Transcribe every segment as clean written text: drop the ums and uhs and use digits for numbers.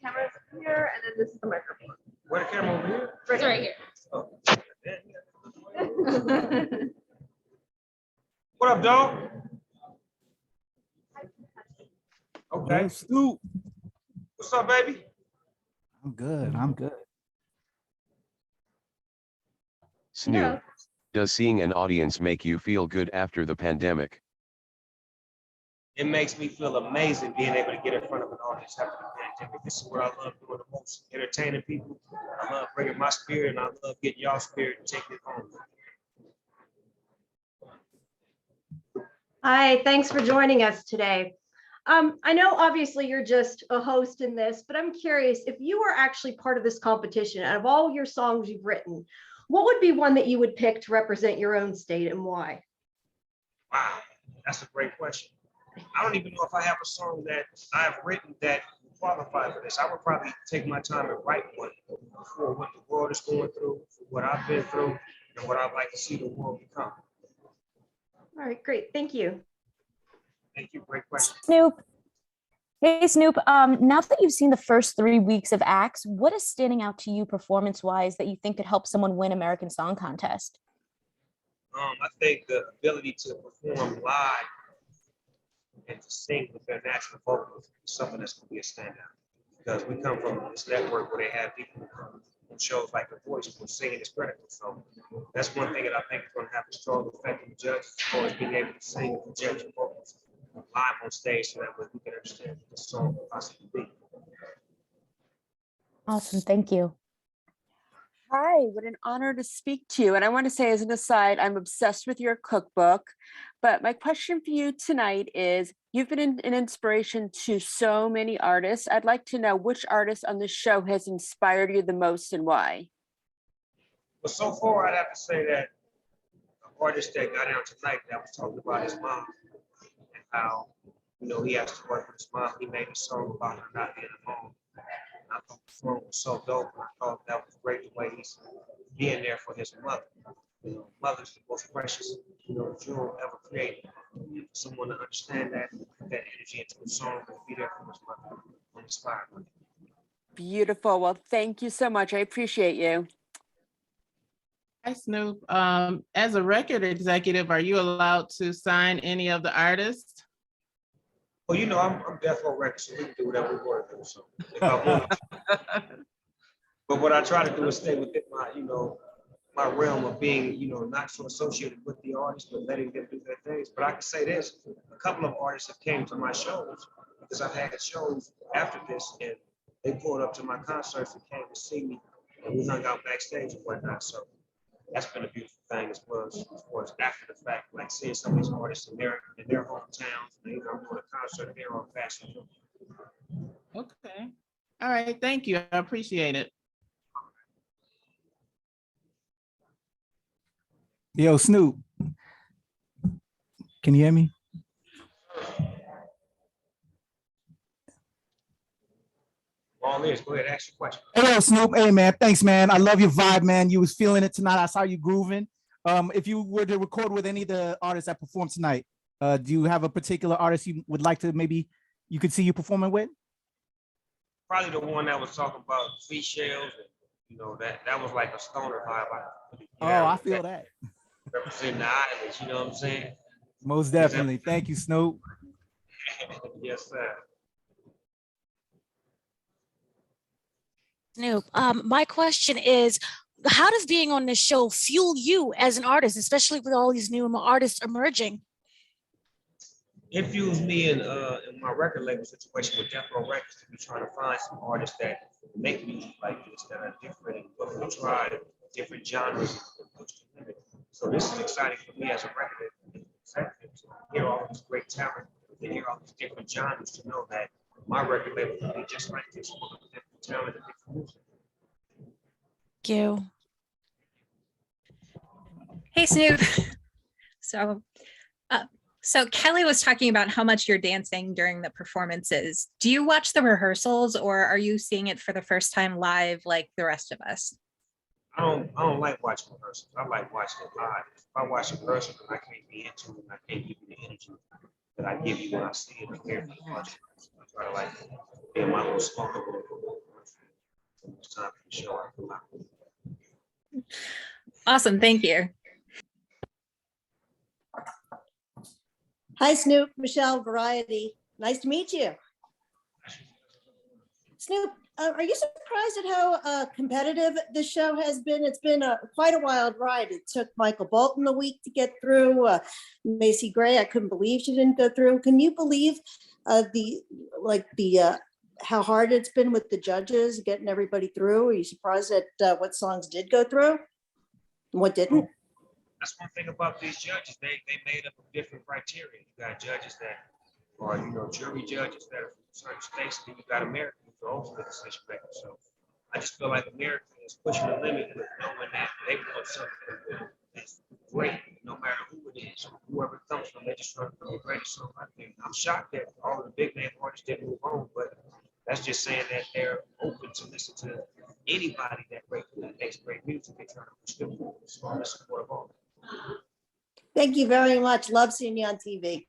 camera's here, and then this is the microphone. Where the camera over here? Right here. Oh. What up, dog? Okay. Snoop. What's up, baby? I'm good. I'm good. Snoop, does seeing an audience make you feel good after the pandemic? It makes me feel amazing being able to get in front of an audience after the pandemic. This is what I love doing the most, entertaining people. I love bringing my spirit, and I love getting y'all spirit and taking it home. Hi, thanks for joining us today. I know obviously you're just a host in this, but I'm curious if you were actually part of this competition, out of all your songs you've written, what would be one that you would pick to represent your own state and why? Wow, that's a great question. I don't even know if I have a song that I've written that qualify for this. I would probably take my time and write one for what the world is going through, for what I've been through, and what I'd like to see the world become. All right, great. Thank you. Thank you. Great question. Snoop. Hey, Snoop. Now that you've seen the first 3 weeks of acts, what is standing out to you performance-wise that you think could help someone win American Song Contest? I think the ability to perform live and to sing with their natural vocals is something that's going to be a standout. Because we come from this network where they have people on shows like The Voice where singing is critical. So that's one thing that I think is going to have a strong effect on the judges, as far as being able to sing and project your vocals live on stage so that way we can understand what the song will possibly be. Awesome. Thank you. Hi, what an honor to speak to you. And I want to say as an aside, I'm obsessed with your cookbook. But my question for you tonight is, you've been an inspiration to so many artists. I'd like to know which artist on the show has inspired you the most and why. But so far, I'd have to say that an artist that got out tonight that was talking about his mom and how, you know, he has to work with his mom. He made a song about her not being alone. I thought the song was so dope, and I thought that was great the way he's being there for his mother. You know, mother's the most precious, you know, jewel ever created. And for someone to understand that, put that energy into a song and be there for his mother, I'm inspired by it. Beautiful. Well, thank you so much. I appreciate you. Hi, Snoop. As a record executive, are you allowed to sign any of the artists? Well, you know, I'm Death Row Records, so we can do whatever we want to do. So if I want to. But what I try to do is stay within my, you know, my realm of being, you know, not so associated with the artists, but letting them do their things. But I can say this, a couple of artists have came to my shows because I've had shows after this and they pulled up to my concerts and came to see me and we hung out backstage and whatnot. So that's been a beautiful thing as well as after the fact, like seeing some of these artists in their hometowns. You know, I'm doing a concert here on Fashion. Okay. All right. Thank you. I appreciate it. Yo, Snoop. Can you hear me? All ears, go ahead, ask your question. Hey, yo, Snoop. Hey, man. Thanks, man. I love your vibe, man. You was feeling it tonight. I saw you grooving. If you were to record with any of the artists that performed tonight, do you have a particular artist you would like to maybe you could see you performing with? Probably the one that was talking about seashells, and you know that was like a stoner vibe. I feel that. Representing the islands, you know what I'm saying? Most definitely. Thank you, Snoop. Yes, sir. Snoop, my question is, how does being on this show fuel you as an artist, especially with all these new artists emerging? It fuels me in my record label situation with Death Row Records to be trying to find some artists that make music like this that are different, but will try different genres and push the limit. So this is exciting for me as a record executive to hear all this great talent, to hear all these different genres, to know that my record label can be just like this, full of different talent and different music. Thank you. Hey, Snoop. So Kelly was talking about how much you're dancing during the performances. Do you watch the rehearsals or are you seeing it for the first time live like the rest of us? I don't like watching rehearsals. I like watching it live. If I watch a rehearsal and I can't be into it, and I can't give you the energy that I give you when I see it and hear it. I try to like be in my little smoke It's time for the show. I feel like. Awesome. Thank you. Hi, Snoop, Michelle, Variety. Nice to meet you. Snoop, are you surprised at how competitive this show has been? It's been quite a wild ride. It took Michael Bolton a week to get through. Macy Gray, I couldn't believe she didn't go through. Can you believe how hard it's been with the judges getting everybody through? Are you surprised at what songs did go through and what didn't? That's one thing about these judges. They made up of different criteria. You got judges that are, jury judges that are from certain states, and then you got Americans who are ultimate decision makers. So I just feel like America is pushing the limit with knowing that they want something that's great, no matter who it is, whoever it comes from, they just trying to be ready. So I think I'm shocked that all of the big name artists didn't move on, but that's just saying that they're open to listen to anybody that makes great music. They're trying to push them forward. So I'm in support of all. Thank you very much. Love seeing you on TV.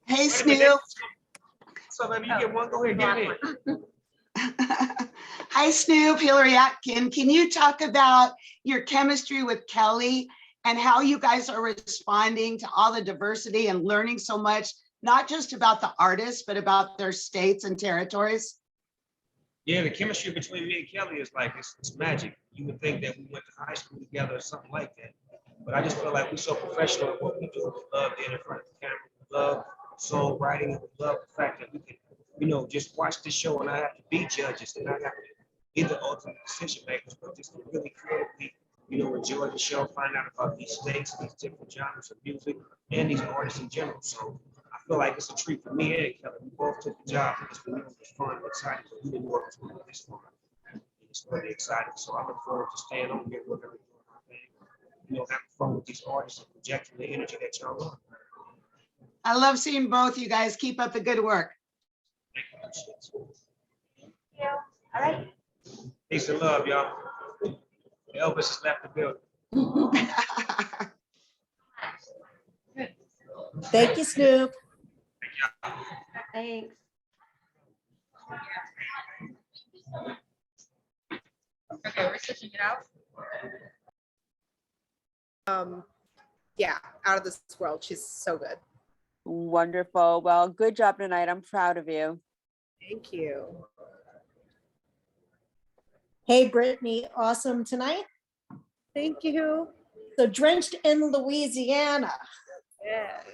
Hey, Snoop. So maybe you get one, go ahead, get it. Hi, Snoop, Hillary Atkin. Can you talk about your chemistry with Kelly and how you guys are responding to all the diversity and learning so much, not just about the artists, but about their states and territories? Yeah, the chemistry between me and Kelly is like, it's magic. You would think that we went to high school together or something like that. But I just feel like we're so professional at what we do. We love being in front of the camera. We love songwriting, and we love the fact that we can, just watch the show and I have to be judges and not have to be the ultimate decision makers, but just to really creatively, enjoy the show, find out about these states, these different genres of music, and these artists in general. So I feel like it's a treat for me and Kelly. We both took the job because we knew it was fun and exciting, but we didn't know it was going to be this fun. It's really exciting. So I look forward to staying on here with everything. Having fun with these artists and projecting the energy that y'all love. I love seeing both you guys. Keep up the good work. Yeah. All right. Peace and love, y'all. Elvis has left the building. Thank you, Snoop. Thanks. Okay, we're switching it out. Yeah, out of this world. She's so good. Wonderful. Well, good job tonight. I'm proud of you. Thank you. Hey, Brittany, awesome tonight. Thank you. So drenched in Louisiana. Yes.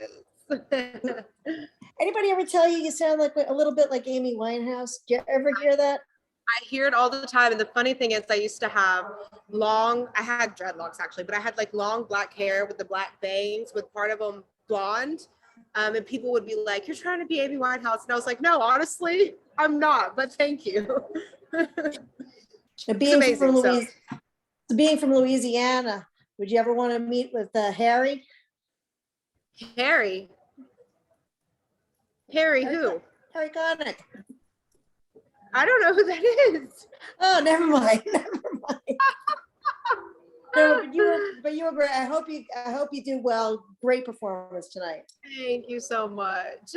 Anybody ever tell you sound like a little bit like Amy Winehouse? Do you ever hear that? I hear it all the time. And the funny thing is I used to have I had dreadlocks actually, but I had like long black hair with the black bangs with part of them blonde. And people would be like, you're trying to be Amy Winehouse. And I was like, no, honestly, I'm not, but thank you. Being from Louisiana, would you ever want to meet with Harry? Harry who? Harry Connick. I don't know who that is. Oh, never mind. No, but you were great. I hope you do well. Great performance tonight. Thank you so much.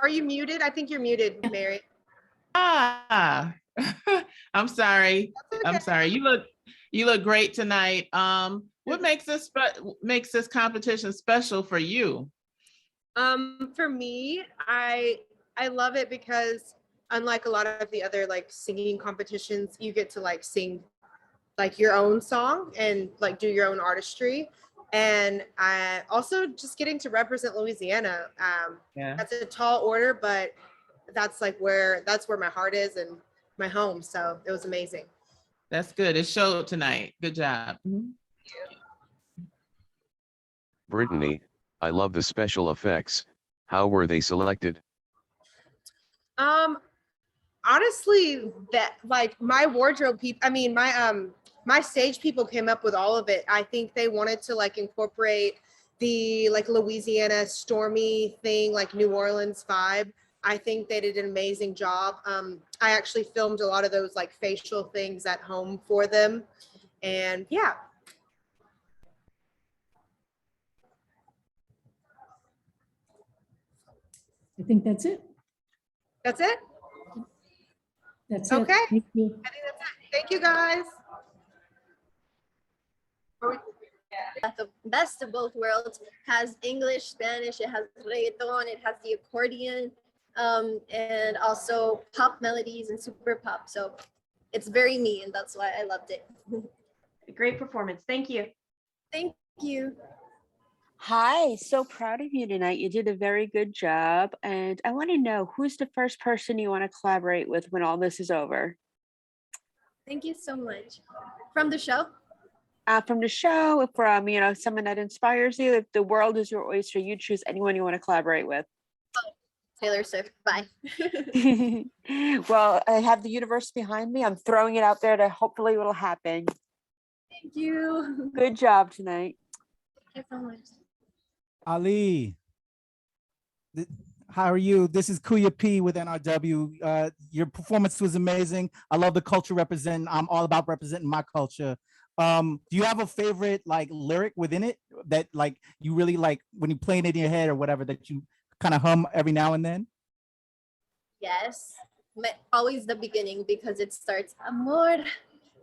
Are you muted? I think you're muted, Mary. I'm sorry. Okay. I'm sorry. You look great tonight. What makes this competition special for you? For me, I love it because unlike a lot of the other like singing competitions, you get to like sing like your own song and like do your own artistry. And I also just getting to represent Louisiana. That's a tall order, but that's where my heart is and my home. So it was amazing. That's good. It showed tonight. Good job. Mm-hmm. Brittany, I love the special effects. How were they selected? Honestly, that like my wardrobe people, I mean, my stage people came up with all of it. I think they wanted to like incorporate the like Louisiana stormy thing, like New Orleans vibe. I think they did an amazing job. I actually filmed a lot of those like facial things at home for them. And yeah, I think that's it. That's it? That's it. Okay. Thank you. I think that's it. Thank you, guys. The best of both worlds. Has English, Spanish, it has reggaeton, it has the accordion, and also pop melodies and super pop. So it's very me, and that's why I loved it. Great performance. Thank you. Thank you. Hi, so proud of you tonight. You did a very good job. And I want to know, who's the first person you want to collaborate with when all this is over? Thank you so much. From the show? From the show, from, you know, someone that inspires you. If the world is your oyster, you choose anyone you want to collaborate with. Taylor Swift. Bye. Well, I have the universe behind me. I'm throwing it out there to hopefully it'll happen. Thank you. Good job tonight. Thank you so much. Ali, how are you? This is Kuya P with NRW. Your performance was amazing. I love the culture representing. I'm all about representing my culture. Do you have a favorite like lyric within it that like you really like when you play it in your head or whatever that you kind of hum every now and then? Yes. Always the beginning because it starts amor.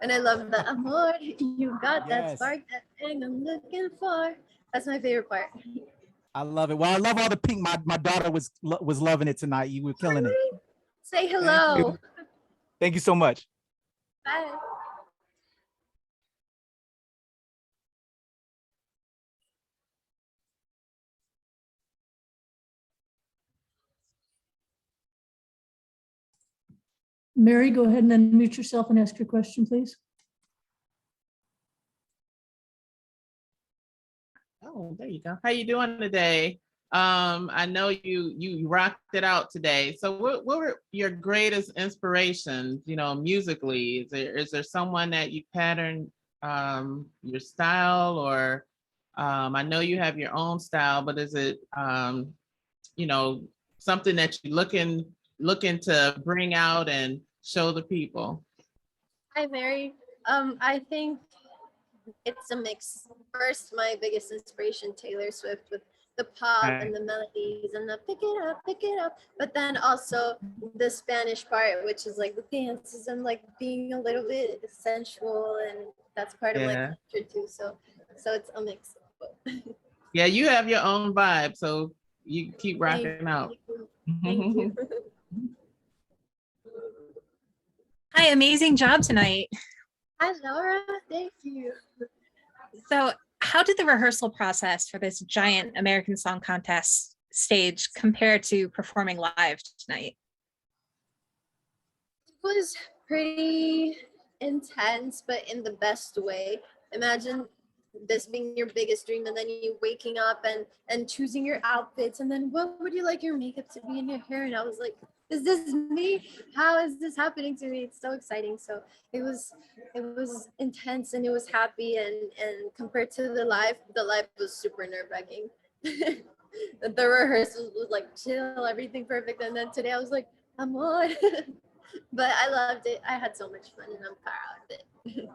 And I love the amor. You got that Yes. spark, that thing I'm looking for. That's my favorite part. I love it. Well, I love all the pink. My daughter was loving it tonight. You were killing it. Say hello. Thank you so much. Bye. Mary, go ahead and unmute yourself and ask your question, please. Oh, there you go. How you doing today? I know you rocked it out today. So what were your greatest inspirations, you know, musically? Is there someone that you pattern your style, or I know you have your own style, but is it you know, something that you looking to bring out and show the people? Hi, Mary. I think it's a mix. First, my biggest inspiration, Taylor Swift, with the pop and the melodies and the pick it up. But then also the Spanish part, which is like the dances and like being a little bit sensual, and that's part of my culture too. So it's a mix. Yeah, you have your own vibe, so you keep rocking out. Thank you. Hi, amazing job tonight. Hi, Laura. Thank you. So how did the rehearsal process for this giant American Song Contest stage compare to performing live tonight? It was pretty intense, but in the best way. Imagine this being your biggest dream, and then you waking up and choosing your outfits, and then what would you like your makeup to be in your hair? And I was like, is this me? How is this happening to me? It's so exciting. So it was intense, and it was happy, and compared to the live was super nerve-wracking. The rehearsals was like chill, everything perfect, and then today I was like, I'm on. But I loved it. I had so much fun, and I'm proud of it.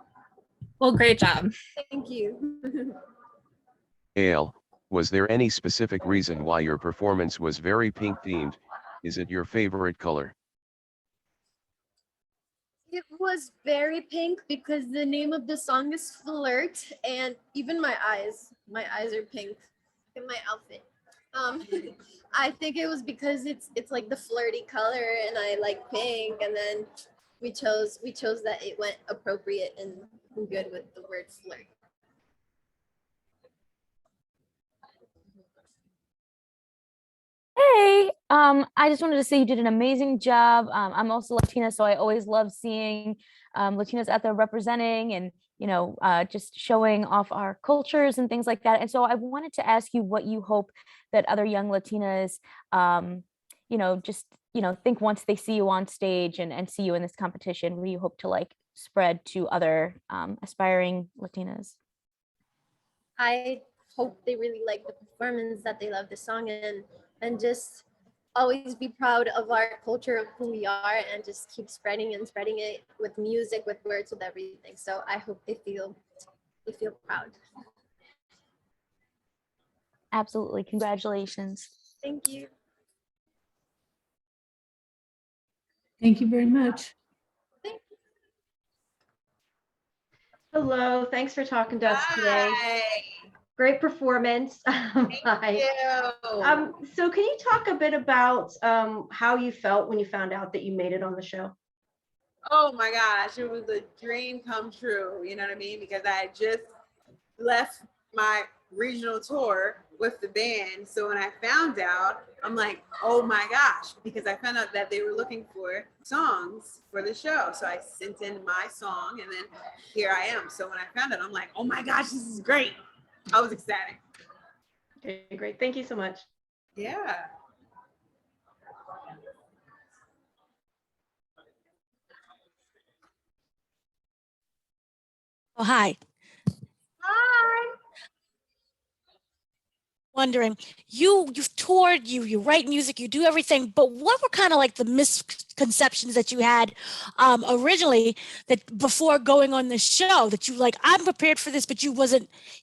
Well, great job. Thank you. Ale, was there any specific reason why your performance was very pink themed? Is it your favorite color? It was very pink because the name of the song is Flirt, and even my eyes are pink in my outfit. I think it was because it's like the flirty color, and I like pink, and then we chose that it went appropriate and good with the word flirt. Hey, I just wanted to say you did an amazing job. I'm also Latina, so I always love seeing Latinas out there representing and, you know, just showing off our cultures and things like that. And so I wanted to ask you what you hope that other young Latinas, you know, just, you know, think once they see you on stage and see you in this competition, what do you hope to like spread to other aspiring Latinas? I hope they really like the performance, that they love the song, and just always be proud of our culture, of who we are, and just keep spreading it with music, with words, with everything. So I hope they feel proud. Absolutely. Congratulations. Thank you. Thank you very much. Hello, thanks for talking to us today. Great performance. Hi. So can you talk a bit about how you felt when you found out that you made it on the show? Oh my gosh, it was a dream come true. You know what I mean? Because I had just left my regional tour with the band. So when I found out, I'm like, oh my gosh, because I found out that they were looking for songs for the show. So I sent in my song and then here I am. So when I found it, I'm like, oh my gosh, this is great. I was ecstatic. Okay, great. Thank you so much. Yeah. Oh, hi. Hi. Wondering, you've toured, you write music, you do everything, but what were kind of like the misconceptions that you had originally that before going on the show that you like, I'm prepared for this, but you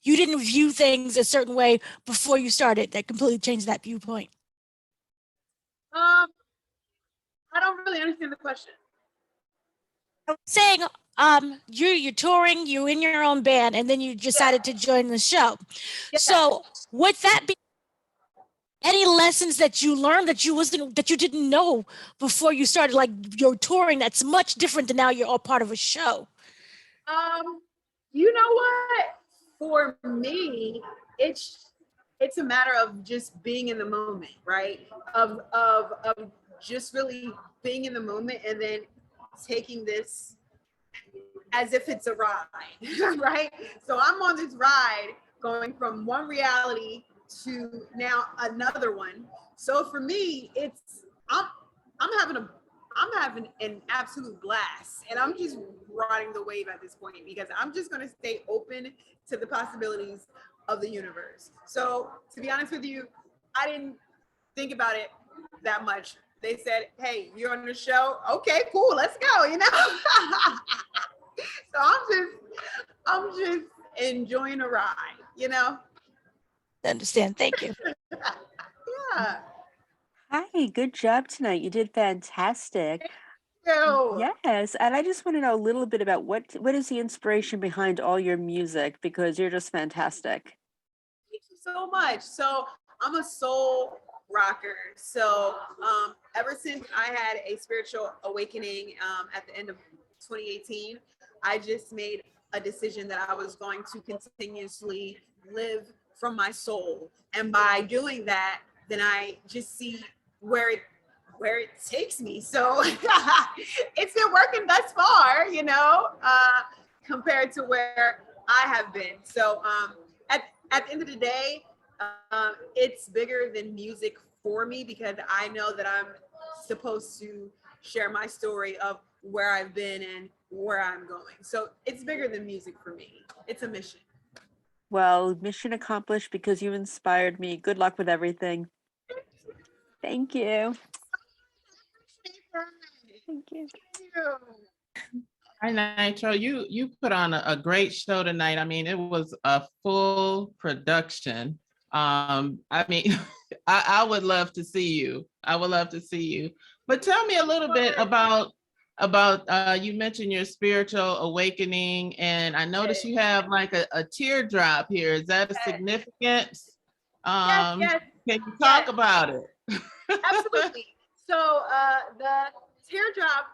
didn't view things a certain way before you started that completely changed that viewpoint? I don't really understand the question. Saying you're touring, you're in your own band, and then you decided to join the show. Yeah. So would that be any lessons that you learned that you didn't know before you started, like your touring, that's much different than now you're all part of a show? You know what? For me, it's a matter of just being in the moment, right? Of just really being in the moment and then taking this as if it's a ride, right? So I'm on this ride going from one reality to now another one. So for me, I'm having an absolute blast, and I'm just riding the wave at this point because I'm just going to stay open to the possibilities of the universe. So to be honest with you, I didn't think about it that much. They said, "Hey, you're on the show. Okay, cool. Let's go." You know. So I'm just enjoying the ride. You know. I understand. Thank you. Yeah. Hi, good job tonight. You did fantastic. Yes, and I just want to know a little bit about what is the inspiration behind all your music, because you're just fantastic. Thank you so much. So I'm a soul rocker. So ever since I had a spiritual awakening at the end of 2018, I just made a decision that I was going to continuously live from my soul. And by doing that, then I just see where it takes me. So it's been working thus far, you know, compared to where I have been. So at the end of the day, it's bigger than music for me because I know that I'm supposed to share my story of where I've been and where I'm going. So it's bigger than music for me. It's a mission. Well, mission accomplished because you inspired me. Good luck with everything. Thank you. Thank you. Hi, Nitro. You put on a great show tonight. I mean, it was a full production. I mean, I would love to see you. I would love to see you. But tell me a little bit about you mentioned your spiritual awakening, and I noticed you have like a teardrop here. Is that a significance? Yes. Can you talk about it? Absolutely. So the teardrop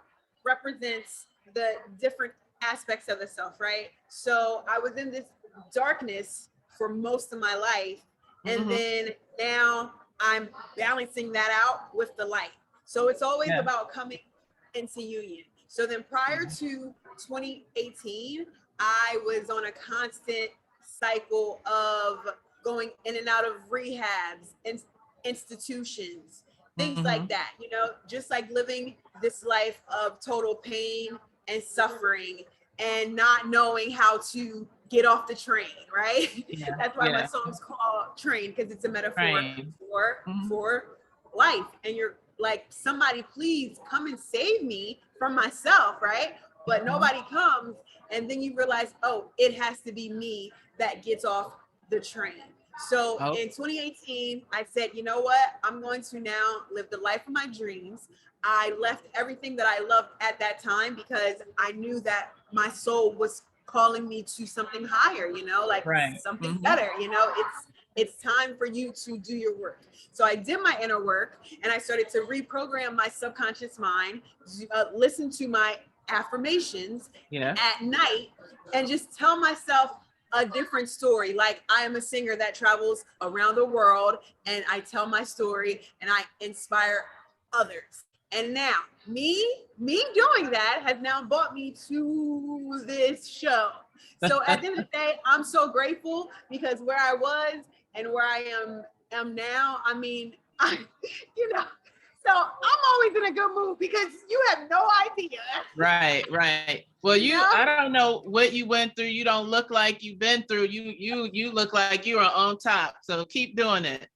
represents the different aspects of the self, right? So I was in this darkness for most of my life, and then now I'm balancing that out with the light. So it's always about coming into union. So then prior to 2018, I was on a constant cycle of going in and out of rehabs and institutions, things like that, you know, just like living this life of total pain and suffering and not knowing how to get off the train, right? That's why my song's called Train, because it's a metaphor for life. And you're like, somebody please come and save me from myself, right? But nobody comes, and then you realize, oh, it has to be me that gets off the train. So Oh. in 2018, I said, you know what? I'm going to now live the life of my dreams. I left everything that I loved at that time because I knew that my soul was calling me to something higher, you know, like Right. something Mhm. better, you know, it's time for you to do your work. So I did my inner work and I started to reprogram my subconscious mind, listen to my affirmations Yeah. at night and just tell myself a different story. Like I am a singer that travels around the world and I tell my story and I inspire others. And now me doing that has now brought me to this show. So at the end of the day, I'm so grateful because where I was and where I am now, I mean, you know, so I'm always in a good mood because you have no idea. Right, right. Well, Yeah. I don't know what you went through. You don't look like you've been through. You look like you are on top. So keep doing it.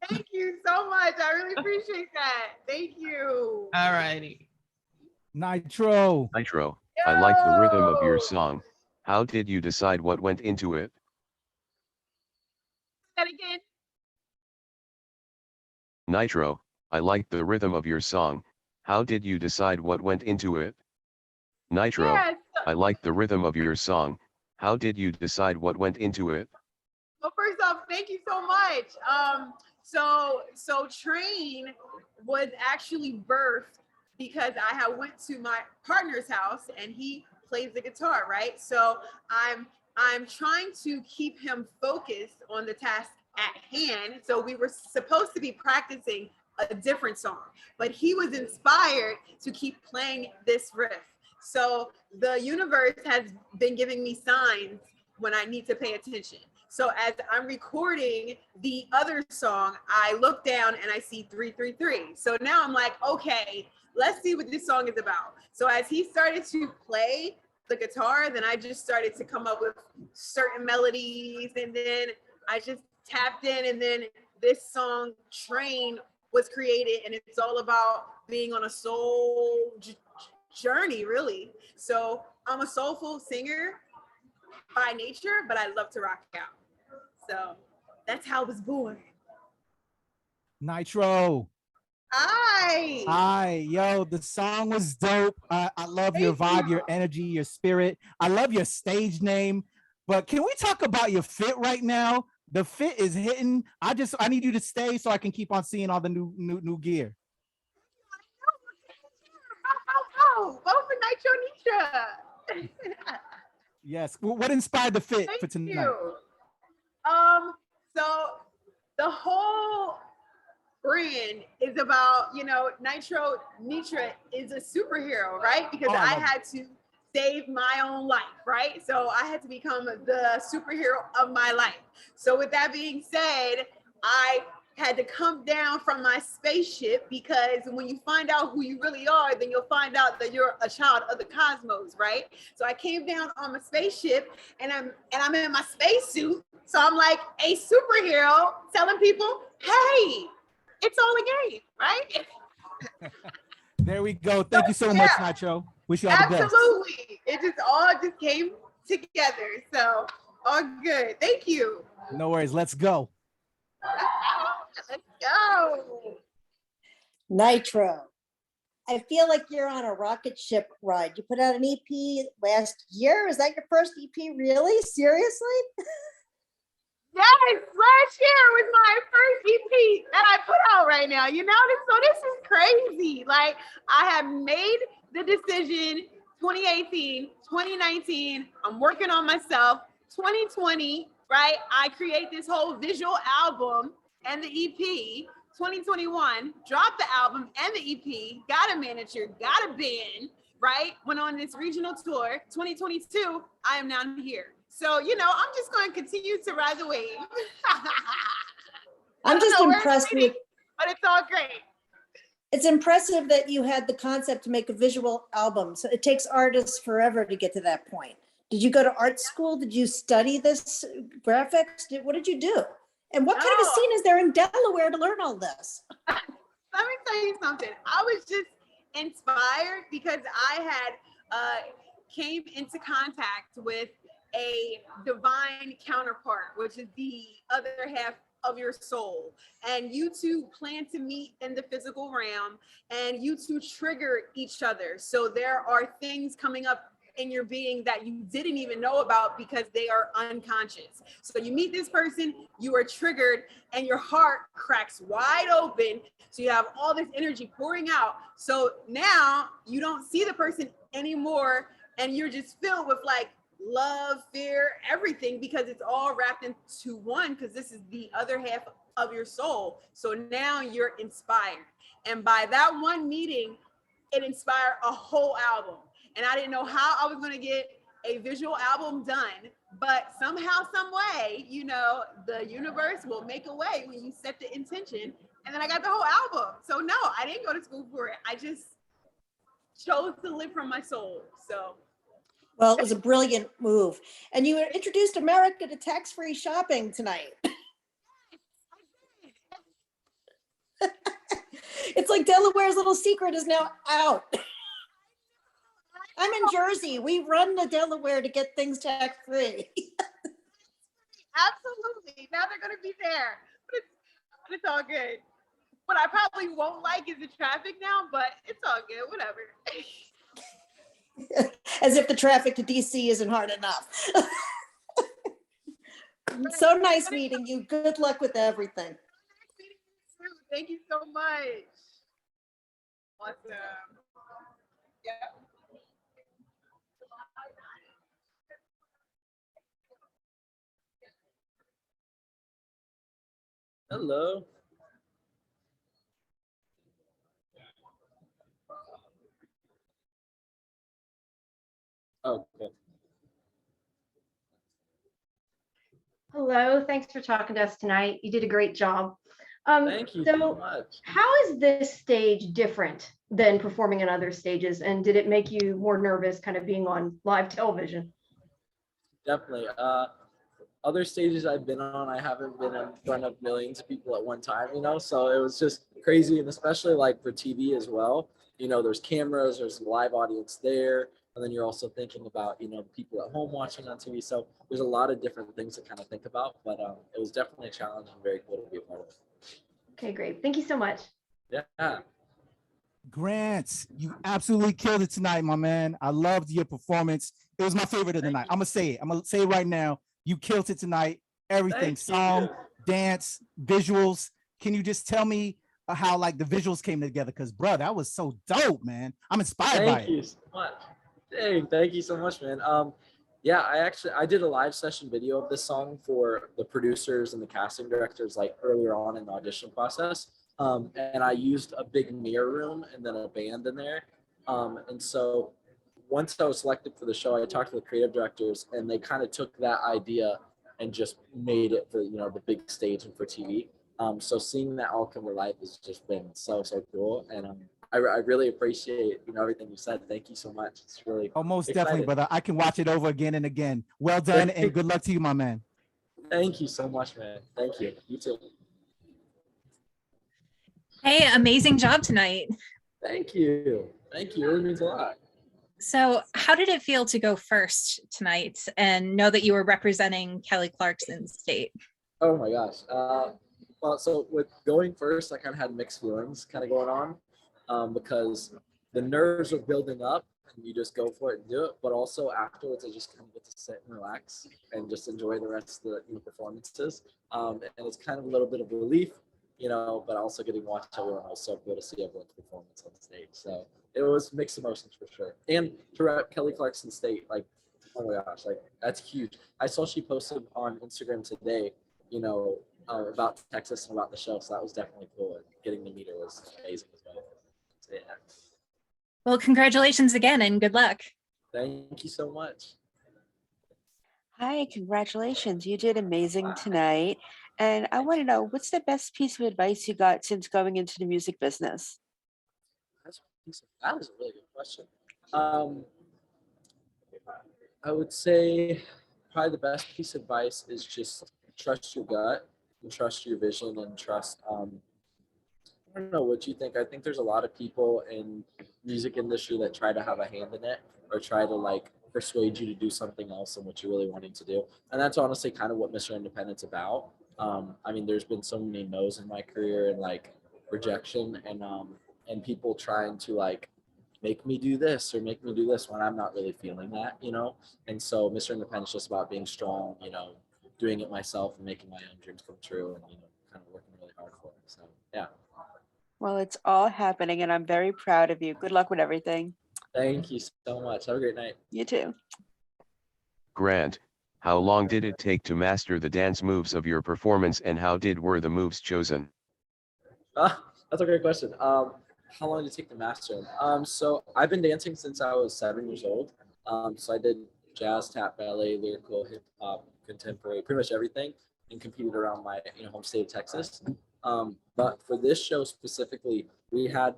Thank you so much. I really appreciate that. Thank you. All righty. Nitro. Nitro, I like the rhythm of your song. How did you decide what went into it? That again. Nitro, I like the rhythm of your song. How did you decide what went into it? Nitro, Yes. I like the rhythm of your song. How did you decide what went into it? Well, first off, thank you so much. So Train was actually birthed because I had went to my partner's house and he plays the guitar, right? So I'm trying to keep him focused on the task at hand. So we were supposed to be practicing a different song, but he was inspired to keep playing this riff. So the universe has been giving me signs when I need to pay attention. So as I'm recording the other song, I look down and I see 333. So now I'm like, okay, let's see what this song is about. So as he started to play the guitar, then I just started to come up with certain melodies and then I just tapped in and then this song Train was created and it's all about being on a soul journey, really. So I'm a soulful singer by nature, but I love to rock out. So that's how I was born. Nitro. Hi. Hi, yo, the song was dope. I love your vibe, your energy, your spirit. I love your stage name. But can we talk about your fit right now? The fit is hitting. I need you to stay so I can keep on seeing all the new gear. Both for Nitro Nitra. Yes. What inspired the fit for Thank tonight? you. So the whole brand is about, you know, Nitro Nitra is a superhero, right? Because I had to save my own life, right? So I had to become the superhero of my life. So with that being said, I had to come down from my spaceship because when you find out who you really are, then you'll find out that you're a child of the cosmos, right? So I came down on my spaceship and I'm in my spacesuit. So I'm like a superhero telling people, hey, it's all a game, right? There we go. Thank you so much, Nitro. Wish you all the best. Absolutely. It just all just came together. So all good. Thank you. No worries. Let's go. Let's go. Nitro. I feel like you're on a rocket ship ride. You put out an EP last year. Is that your first EP? Really? Seriously? Yes, last year was my first EP that I put out right now. You know, so this is crazy. Like I have made the decision 2018, 2019, I'm working on myself. 2020, right? I create this whole visual album and the EP. 2021, dropped the album and the EP, got a manager, got a band, right? Went on this regional tour. 2022, I am now here. So, you know, I'm just going to continue to ride the wave. I'm just impressed with, but it's all great. It's impressive that you had the concept to make a visual album. So it takes artists forever to get to that point. Did you go to art school? Did you study this graphics? What did you do? And what kind of a scene is there in Delaware to learn all this? Let me tell you something. I was just inspired because I had came into contact with a divine counterpart, which is the other half of your soul. And you two plan to meet in the physical realm, and you two trigger each other. So there are things coming up in your being that you didn't even know about because they are unconscious. So you meet this person, you are triggered, and your heart cracks wide open. So you have all this energy pouring out. So now you don't see the person anymore, and you're just filled with like love, fear, everything, because it's all wrapped into one, because this is the other half of your soul. So now you're inspired. And by that one meeting, it inspired a whole album. And I didn't know how I was going to get a visual album done, but somehow, some way, you know, the universe will make a way when you set the intention. And then I got the whole album. So no, I didn't go to school for it. I just chose to live from my soul. So. Well, it was a brilliant move. And you introduced America to tax-free shopping tonight. It's like Delaware's little secret is now out. I'm in Jersey. We run to Delaware to get things tax-free. Absolutely. Now they're going to be there. But it's all good. What I probably won't like is the traffic now, but it's all good. Whatever. As if the traffic to DC isn't hard enough. So nice meeting you. Good luck with everything. Thank you so much. Awesome. Yeah. Hello. Okay. Hello, thanks for talking to us tonight. You did a great job. Thank you so much. How is this stage different than performing on other stages? And did it make you more nervous kind of being on live television? Definitely. Other stages I've been on, I haven't been in front of millions of people at one time, you know, so it was just crazy. And especially like for TV as well, you know, there's cameras, there's a live audience there. And then you're also thinking about, you know, people at home watching on TV. So there's a lot of different things to kind of think about, but it was definitely a challenge and very cool to be a part of it. Okay, great. Thank you so much. Yeah. Grant, you absolutely killed it tonight, my man. I loved your performance. It was my favorite of the night. I'm gonna say it. I'm gonna say it right now. You killed it tonight. Everything, song, dance, visuals. Can you just tell me how like the visuals came together? Because bro, that was so dope, man. I'm inspired by it. Thank you so much. Dang, thank you so much, man. Yeah, I did a live session video of this song for the producers and the casting directors like earlier on in the audition process. And I used a big mirror room and then a band in there. And so once I was selected for the show, I talked to the creative directors and they kind of took that idea and just made it for, you know, the big stage and for TV. So seeing that all come to life has just been so cool. And I really appreciate, you know, everything you said. Thank you so much. It's really most exciting. definitely, brother. I can watch it over again and again. Well done and good luck to you, my man. Thank you so much, man. Thank you. You too. Hey, amazing job tonight. Thank you. Thank you. It really means a lot. So how did it feel to go first tonight and know that you were representing Kelly Clarkson's state? Oh my gosh. Well, so with going first, I kind of had mixed feelings kind of going on because the nerves are building up and you just go for it and do it. But also afterwards, I just kind of get to sit and relax and just enjoy the rest of the performances. And it's kind of a little bit of relief, you know, but also getting to watch everyone else so good to see everyone's performance on stage. So it was mixed emotions for sure. And to rep Kelly Clarkson State, like, oh my gosh, like that's huge. I saw she posted on Instagram today, you know, about Texas and about the show. So that was definitely cool. And getting to meet her was amazing as well. So, yeah. Well, congratulations again and good luck. Thank you so much. Hi, congratulations. You did amazing tonight. And I want to know, what's the best piece of advice you got since going into the music business? That was a really good question. I would say probably the best piece of advice is just trust your gut and trust your vision and trust, I don't know what you think. I think there's a lot of people in music industry that try to have a hand in it or try to like persuade you to do something else than what you're really wanting to do. And that's honestly kind of what Mr. Independent's about. I mean, there's been so many no's in my career and like rejection and people trying to like make me do this or make me do this when I'm not really feeling that, you know? And so Mr. Independent's just about being strong, you know, doing it myself and making my own dreams come true and, you know, kind of working really hard for it. So, yeah. Well, it's all happening and I'm very proud of you. Good luck with everything. Thank you so much. Have a great night. You too. Grant, how long did it take to master the dance moves of your performance and how were the moves chosen? That's a great question. How long did it take to master them? So I've been dancing since I was 7 years old. So I did jazz, tap, ballet, lyrical, hip hop, contemporary, pretty much everything, and competed around my home state of Texas. But for this show specifically, we had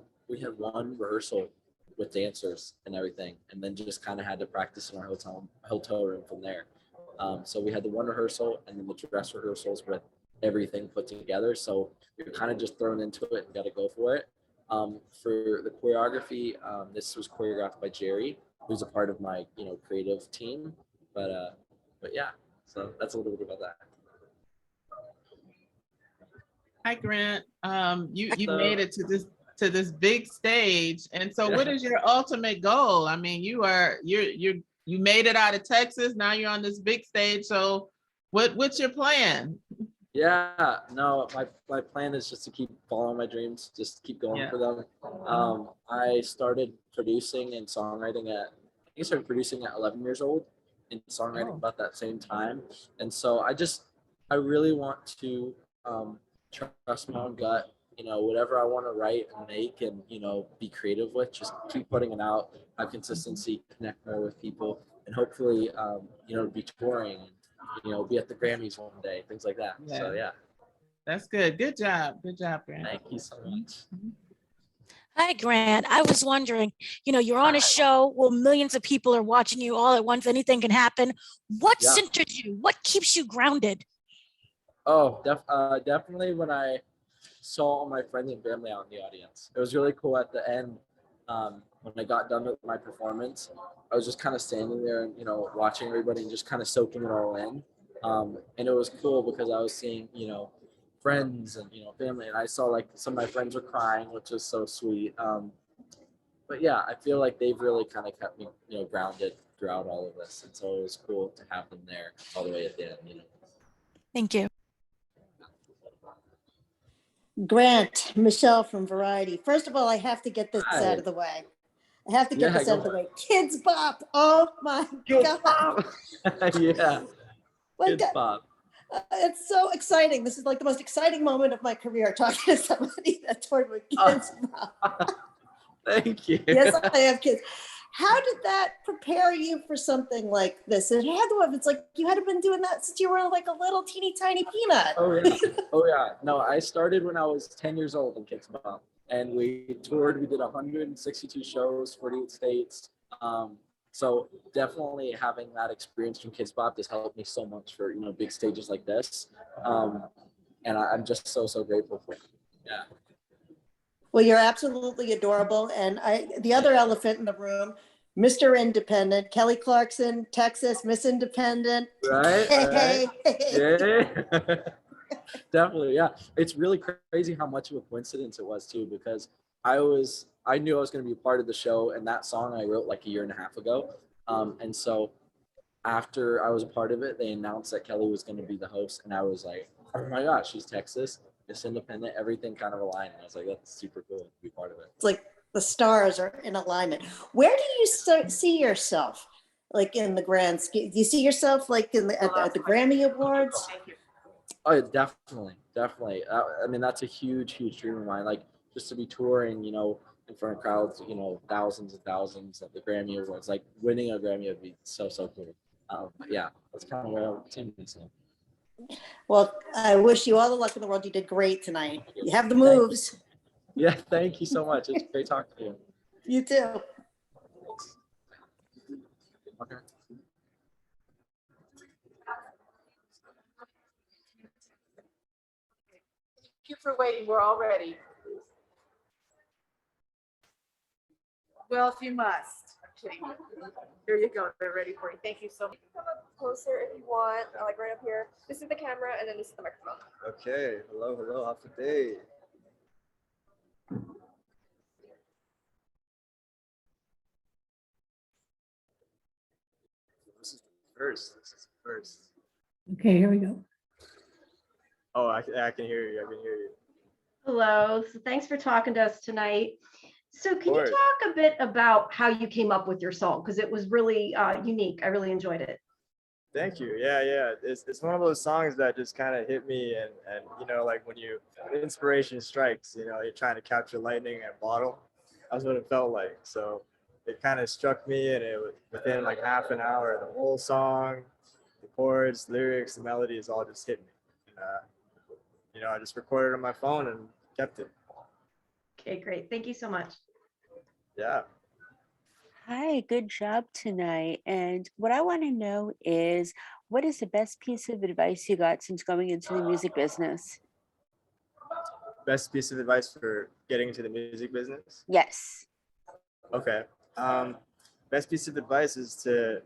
one rehearsal with dancers and everything, and then just kind of had to practice in our hotel room from there. So we had the one rehearsal and then the dress rehearsals with everything put together. So you're kind of just thrown into it and got to go for it. For the choreography, this was choreographed by Jerry, who's a part of my creative team. But yeah, so that's a little bit about that. Hi, Grant. You made it to this big stage, and so what is your ultimate goal? I mean, you made it out of Texas. Now you're on this big stage. So what's your plan? Yeah, no, my plan is just to keep following my dreams, just keep going for them. I started producing and songwriting I started producing at 11 years old and songwriting about that same time. And so I really want to trust my own gut, whatever I want to write and make and, be creative with, just keep putting it out, have consistency, connect more with people, and hopefully, be touring, be at the Grammys one day, things like that. Yeah. So yeah. That's good. Good job, Grant. Thank you so much. Hi, Grant. I was wondering, you're on a show where millions of people are watching you all at once. Anything can happen. What centers you? What keeps you grounded? Oh, definitely when I saw all my friends and family out in the audience. It was really cool at the end. When I got done with my performance, I was just kind of standing there and, watching everybody and just kind of soaking it all in. And it was cool because I was seeing, friends and, family, and I saw like some of my friends were crying, which was so sweet. But yeah, I feel like they've really kind of kept me, grounded throughout all of this. And so it was cool to have them there all the way at the end, Thank you. Grant, Michelle from Variety. First of all, I have to get this Hi. out of the way. I have to get Yeah, this out of the way. Kids Bop. Oh my God. Yeah. My Kids God. Bop. It's so exciting. This is like the most exciting moment of my career, talking to somebody that toured with Kids Bop. Thank you. Yes, I have kids. How did that prepare you for something like this? It had to have. It's like you had been doing that since you were like a little teeny tiny peanut. Oh yeah. Oh yeah. No, I started when I was 10 years old in Kids Bop, and we toured. We did 162 shows, 48 states. So definitely having that experience from Kids Bop has helped me so much for big stages like this. And I'm just so grateful for it. Yeah. Well, you're absolutely adorable. And the other elephant in the room, Mr. Independent, Kelly Clarkson, Texas, Miss Independent. Right. Hey. Yeah. Definitely. Yeah. It's really crazy how much of a coincidence it was too, because I knew I was going to be a part of the show, and that song I wrote like a year and a half ago. And so after I was a part of it, they announced that Kelly was going to be the host, and I was like, oh my gosh, she's Texas. It's independent, everything kind of aligned. And I was like, that's super cool to be part of it. It's like the stars are in alignment. Where do you see yourself, like in the grand scheme? Do you see yourself like at the Grammy Awards? Oh, yeah, definitely. I mean, that's a huge dream of mine. Like just to be touring, in front of crowds, thousands and thousands at the Grammy Awards. Like winning a Grammy would be so cool. But yeah, that's kind of where I'm seeing myself. Well, I wish you all the luck in the world. You did great tonight. You have the moves. Yeah, thank you so much. It's great talking to you. You too. Okay. Thank you for waiting. We're all ready. Well, if you must. kidding. There you go. They're ready for you. Thank you so much. Come up closer if you want, like right up here. This is the camera, and then this is the microphone. Okay, hello, hello, how's the day? This is first. Okay, here we go. Oh, I can hear you, I can hear you. Hello. So thanks for talking to us tonight. So can you course. talk a bit about how you came up with your song? Because it was really unique. I really enjoyed it. Thank you. Yeah. It's one of those songs that just kind of hit me, and you know, like when inspiration strikes, you know, you're trying to capture lightning in a bottle. That's what it felt like. So it kind of struck me, and it was within like half an hour, the whole song, the chords, lyrics, the melodies all just hit me. And, you know, I just recorded it on my phone and kept it. Okay, great. Thank you so much. Yeah. Hi, good job tonight. And what I want to know is, what is the best piece of advice you got since going into the music business? Best piece of advice for getting into the music business? Yes. Okay. Best piece of advice is to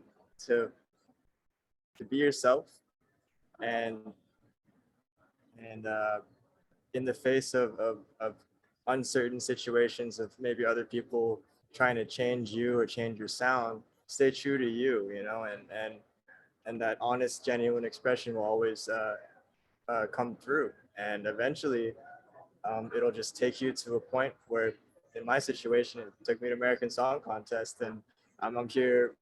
be yourself, and in the face of uncertain situations of maybe other people trying to change you or change your sound, stay true to you, you know, and that honest, genuine expression will always come through. And eventually it'll just take you to a point where, in my situation, it took me to American Song Contest, and I'm here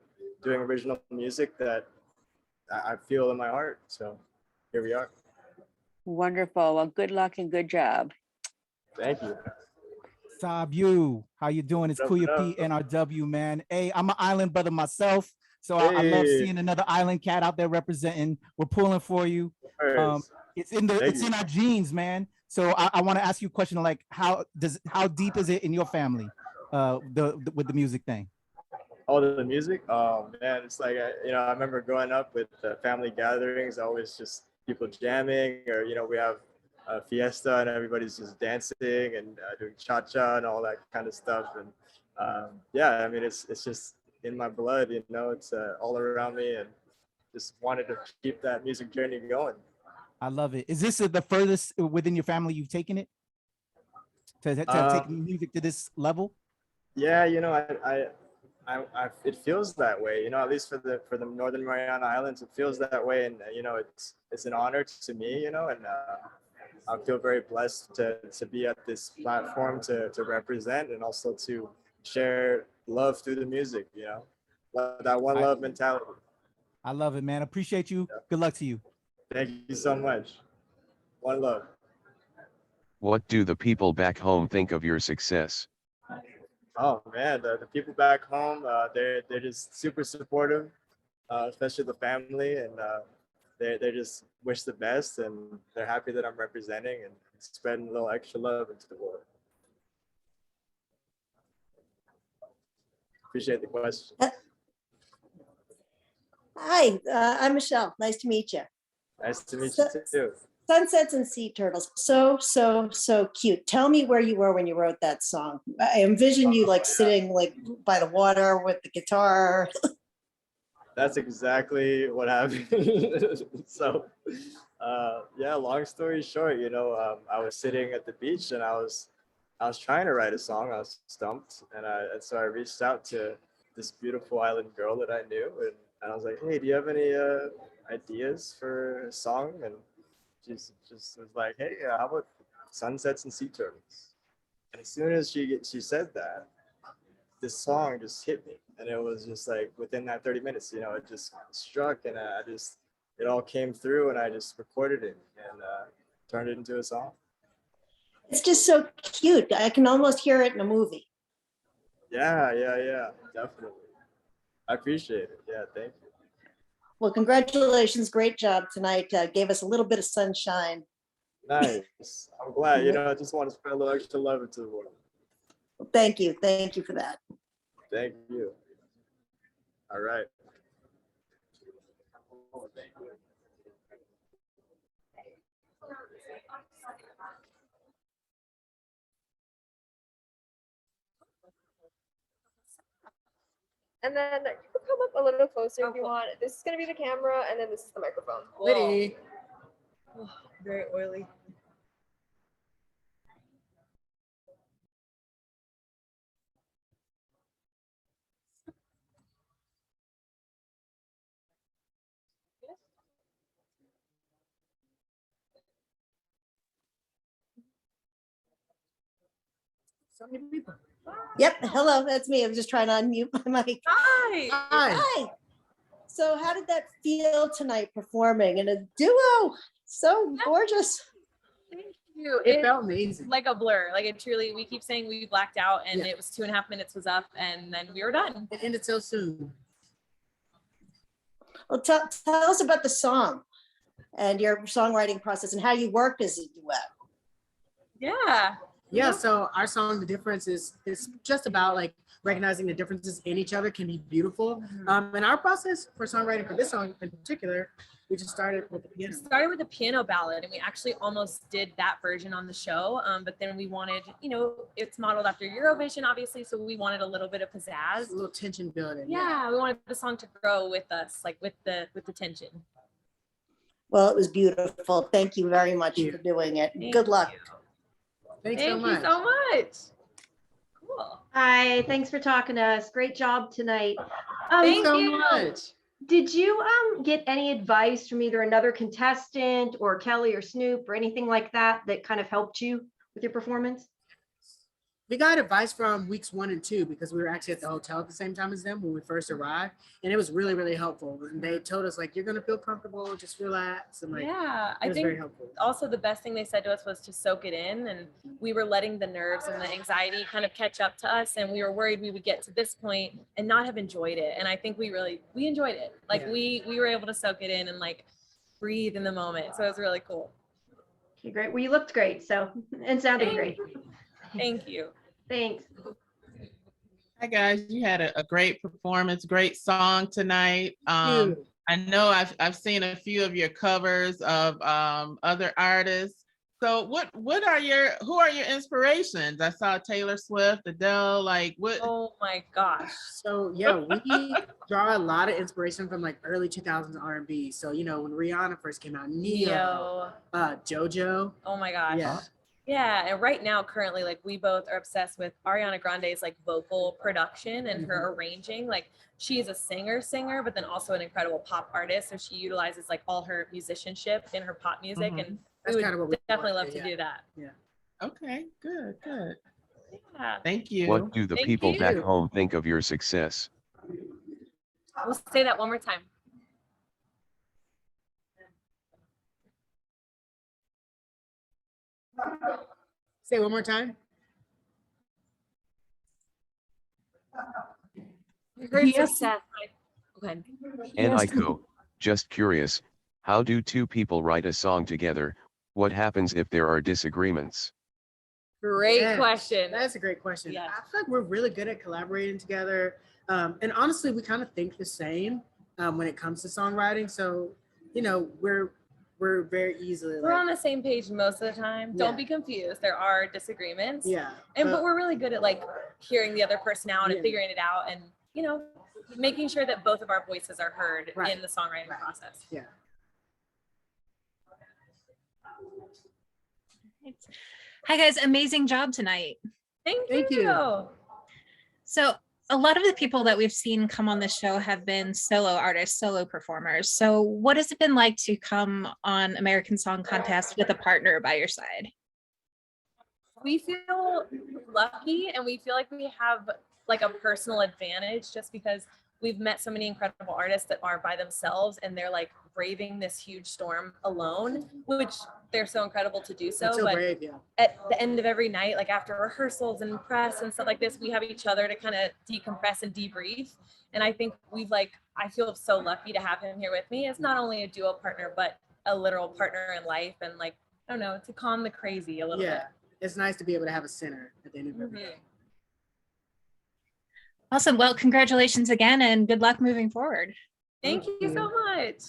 doing original music that I feel in my heart. So here we are. Wonderful. Well, good luck and good job. Thank you. Sabu, how you doing? It's Kuya P, NRW, man. Hey, I'm an island brother myself, so I love seeing another island cat out there representing. We're pulling for you. It's in our genes, man. So I want to ask you a question, like how deep is it in your family, with the music thing? Oh, the music? Oh man, it's like you know, I remember growing up with family gatherings, always just people jamming, or you know, we have a fiesta and everybody's just dancing and doing cha-cha and all that kind of stuff. And yeah, I mean, it's just in my blood, you know, it's all around me, and just wanted to keep that music journey going. I love it. Is this the furthest within your family you've taken it to take music to this level? Yeah, you know, I it feels that way, you know, at least for the Northern Mariana Islands, it feels that way. And, you know, it's an honor to me, you know, and I feel very blessed to be at this platform to represent, and also to share love through the music, you know, that one love mentality. I love it, man. Appreciate you. Good luck to you. Thank you so much. One love. What do the people back home think of your success? Oh man, the people back home, they're just super supportive, especially the family, and they just wish the best, and they're happy that I'm representing and spreading a little extra love into the world. Appreciate the question. Hi, I'm Michelle. Nice to meet you. Nice to meet you too. Sunsets and Sea Turtles. So cute. Tell me where you were when you wrote that song. I envision you like sitting like by the water with the guitar. That's exactly what happened. So, yeah, long story short, you know, I was sitting at the beach, and I was trying to write a song. I was stumped, and so I reached out to this beautiful island girl that I knew, and I was like, hey, do you have any ideas for a song? And she just was like, hey, how about Sunsets and Sea Turtles? And as soon as she said that, this song just hit me, and it was just like within that 30 minutes, you know, it just struck, and it all came through, and I just recorded it and turned it into a song. It's just so cute. I can almost hear it in a movie. Yeah, definitely. I appreciate it. Yeah, thank you. Well, congratulations. Great job tonight. Gave us a little bit of sunshine. Nice. I'm glad. You know, I just want to spread a little extra love into the world. Thank you. Thank you for that. Thank you. All right. And then you can come up a little closer if you want. This is gonna be the camera, and then this is the microphone. Pretty. Oh, very oily. So many people. Yep, hello, that's me. I'm just trying to unmute my mic. Hi. Hi. So how did that feel tonight performing in a duo? So gorgeous. Thank you. It felt amazing. Like a blur. Like it truly, we keep saying we blacked out and it was 2.5 minutes was up and then we were done. It ended so soon. Well, tell us about the song and your songwriting process and how you worked as a duet. Yeah, so our song, The Difference, is just about like recognizing the differences in each other can be beautiful. And our process for songwriting for this song in particular, we just started with the piano. Started with a piano ballad and we actually almost did that version on the show. But then we wanted, you know, it's modeled after Eurovision, obviously. So we wanted a little bit of pizzazz. A little tension building. Yeah, we wanted the song to grow with us, like with the tension. Well, it was beautiful. Thank you very much for doing it. Good luck. Thank you so much. Cool. Hi, thanks for talking to us. Great job tonight. Thank you so much. Did you get any advice from either another contestant or Kelly or Snoop or anything like that that kind of helped you with your performance? We got advice from weeks 1 and 2 because we were actually at the hotel at the same time as them when we first arrived, and it was really, really helpful. And they told us like, you're gonna feel comfortable, just relax, and like, yeah, it I was think very helpful. also the best thing they said to us was to soak it in, and we were letting the nerves and the anxiety kind of catch up to us, and we were worried we would get to this point and not have enjoyed it. And I think we enjoyed it. Like we were able to soak it in and like breathe in the moment. So it was really cool. Okay, great. Well, you looked great, so and sounded great. Thank you. Thanks. Hi guys, you had a great performance, great song tonight. I know I've seen a few of your covers of other artists. So who are your inspirations? I saw Taylor Swift, Adele, like what? Oh my gosh. So yeah, we draw a lot of inspiration from like early 2000s R&B. So you know when Rihanna first came out, Neo, JoJo. Oh my gosh. Yeah. Yeah, and right now, currently, like we both are obsessed with Ariana Grande's like vocal production and her arranging. Like she is a singer, but then also an incredible pop artist. So she utilizes like all her musicianship in her pop music, and That's we kind of what would we definitely want, love to do that. Yeah. Okay, good. Yeah. Thank you. What do the Thank people back you. home think of your success? We'll say that one more time. Say it one more time. Great Yes. success. Okay. And Aiko, just curious, how do two people write a song together? What happens if there are disagreements? Great Yeah, question. That's a great question. Yes. I feel like we're really good at collaborating together. And honestly, we kind of think the same when it comes to songwriting. So, you know, we're very easily We're on the same page most of the time. Don't Yeah. be confused. There are disagreements. Yeah. But we're really good at like hearing the other person out and Yeah. figuring it out and, you know, making sure that both of our voices are heard Right. in the songwriting process. Yeah. Hi guys, amazing job tonight. Thank you. So a lot of the people that we've seen come on the show have been solo artists, solo performers. So what has it been like to come on American Song Contest with a partner by your side? We feel lucky and we feel like we have like a personal advantage just because we've met so many incredible artists that are by themselves and they're like braving this huge storm alone, which they're so incredible to do so. That's so But brave, yeah. at the end of every night, like after rehearsals and press and stuff like this, we have each other to kind of decompress and debrief. And I think I feel so lucky to have him here with me. It's not only a duo partner, but a literal partner in life and like, I don't know, to calm the crazy a little bit. Yeah. It's nice to be able to have a center at the end of every day. Awesome. Well, congratulations again and good luck moving forward. Thank you so much.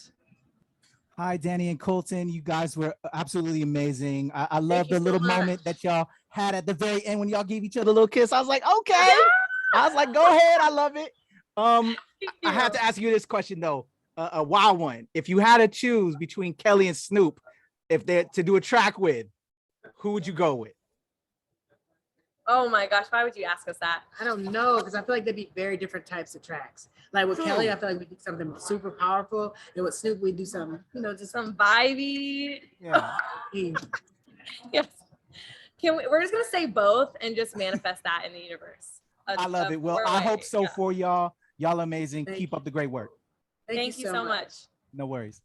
Hi, Danny and Colton. You guys were absolutely amazing. I love you the so little much. moment that y'all had at the very end when y'all gave each other a little kiss. I was like, okay. I was like, go ahead. I love it. I have to ask you this question though, a wild one. If you had to choose between Kelly and Snoop, if they're to do a track with, who would you go with? Oh my gosh, why would you ask us that? I don't know, because I feel like they'd be very different types of tracks. Like with Kelly, I feel like we do something super powerful, and with Snoop, we do something, just some vibey. Yeah. Yes. We're just gonna say both and just manifest that in the universe. I love it. Well, I hope so for y'all. Y'all amazing. Keep up the great work. Thank you so much. No worries.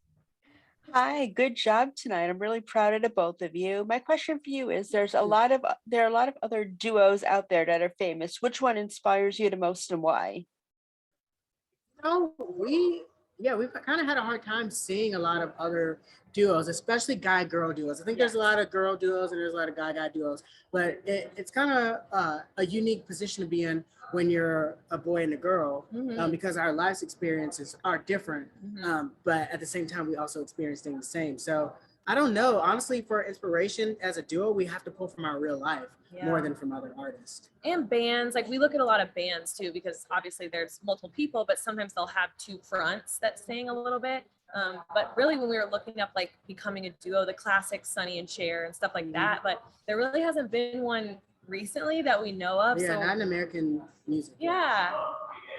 Hi, good job tonight. I'm really proud of the both of you. My question for you is there are a lot of other duos out there that are famous. Which one inspires you the most and why? We've kind of had a hard time seeing a lot of other duos, especially guy-girl duos. I think there's a lot of girl duos and there's a lot of guy-guy duos, but it's kind of a unique position to be in when you're a boy and a girl, because our life experiences are different, but at the same time, we also experience things the same. So I don't know. Honestly, for inspiration as a duo, we have to pull from our real life more than from other artists. And bands, like we look at a lot of bands too, because obviously there's multiple people, but sometimes they'll have two fronts that sing a little bit. But really when we were looking up like becoming a duo, the classic Sonny and Cher and stuff like that, but there really hasn't been one recently that we know of. Yeah, so, not in American music. Yeah,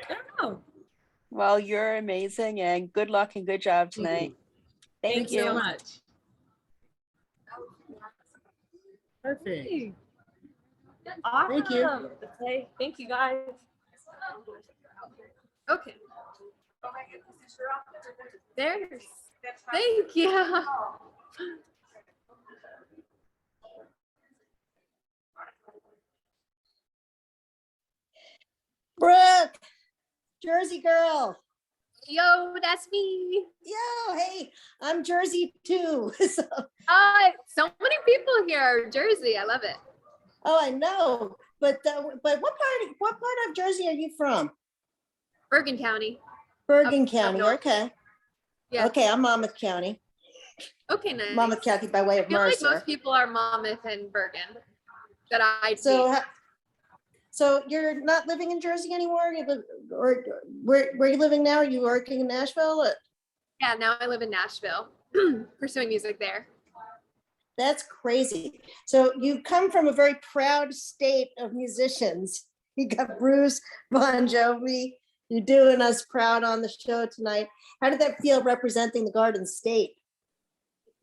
I don't know. Well, you're amazing and good luck and good job tonight. Thank you so much. Perfect. Hey. Awesome. Thank you. Okay, thank you guys. Okay. There's. Thank you. Brooke, Jersey girl. Yo, that's me. Yo, hey, I'm Jersey too. So many people here are Jersey. I love it. Oh, I know, but what part of Jersey are you from? Bergen County. Bergen Up County. north. Okay. Yeah. Okay, I'm Monmouth County. Okay, nice. Monmouth County by way of I feel like Mercer. most people are Monmouth and Bergen that I So, see. so you're not living in Jersey anymore? You live, or where are you living now? Are you working in Nashville? Yeah, now I live in Nashville, pursuing music there. That's crazy. So you come from a very proud state of musicians. You got Bruce, Bon Jovi. You're doing us proud on the show tonight. How did that feel representing the Garden State?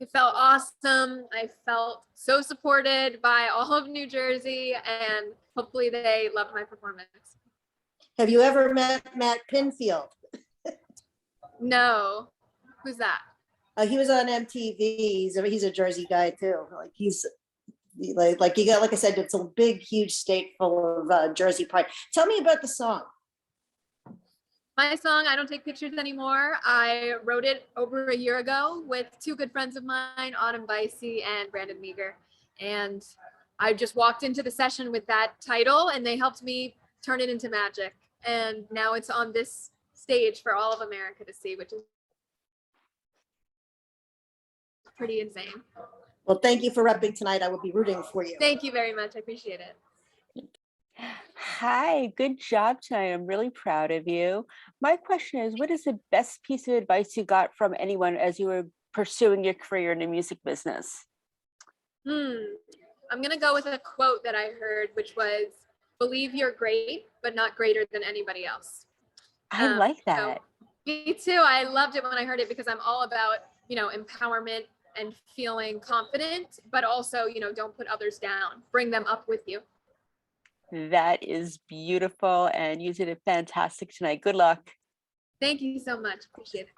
It felt awesome. I felt so supported by all of New Jersey, and hopefully they loved my performance. Have you ever met Matt Pinfield? No. Who's that? He was on MTV. He's a Jersey guy too. Like he's like you got, like I said, it's a big, huge state full of Jersey pride. Tell me about the song. My song, I Don't Take Pictures Anymore. I wrote it over a year ago with two good friends of mine, Autumn Vicey and Brandon Meager. And I just walked into the session with that title and they helped me turn it into magic. And now it's on this stage for all of America to see, which is pretty insane. Well, thank you for repping tonight. I will be rooting for you. Thank you very much. I appreciate it. Hi, good job tonight. I'm really proud of you. My question is, what is the best piece of advice you got from anyone as you were pursuing your career in the music business? I'm going to go with a quote that I heard, which was, believe you're great, but not greater than anybody else. I like that. So, me too. I loved it when I heard it because I'm all about, empowerment and feeling confident, but also, don't put others down. Bring them up with you. That is beautiful, and you did it fantastic tonight. Good luck. Thank you so much. Appreciate it.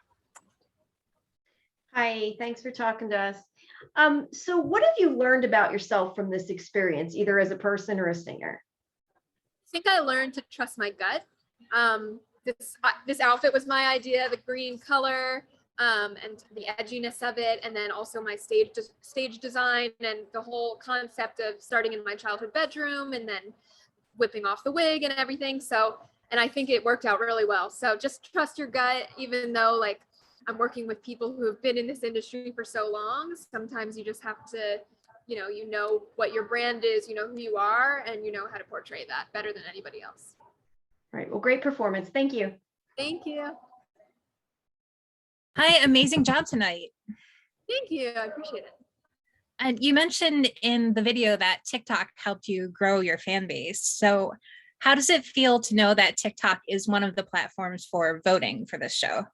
Hi, thanks for talking to us. So what have you learned about yourself from this experience, either as a person or a singer? I think I learned to trust my gut. This outfit was my idea, the green color, and the edginess of it, and then also my stage design and the whole concept of starting in my childhood bedroom and then whipping off the wig and everything. So, and I think it worked out really well. So just trust your gut, even though I'm working with people who have been in this industry for so long. Sometimes you just have to, you know what your brand is, you know who you are, and you know how to portray that better than anybody else. right. Well, great performance. Thank you. Thank you. Hi, amazing job tonight. Thank you. I appreciate it. And you mentioned in the video that TikTok helped you grow your fan base. So how does it feel to know that TikTok is one of the platforms for voting for this show?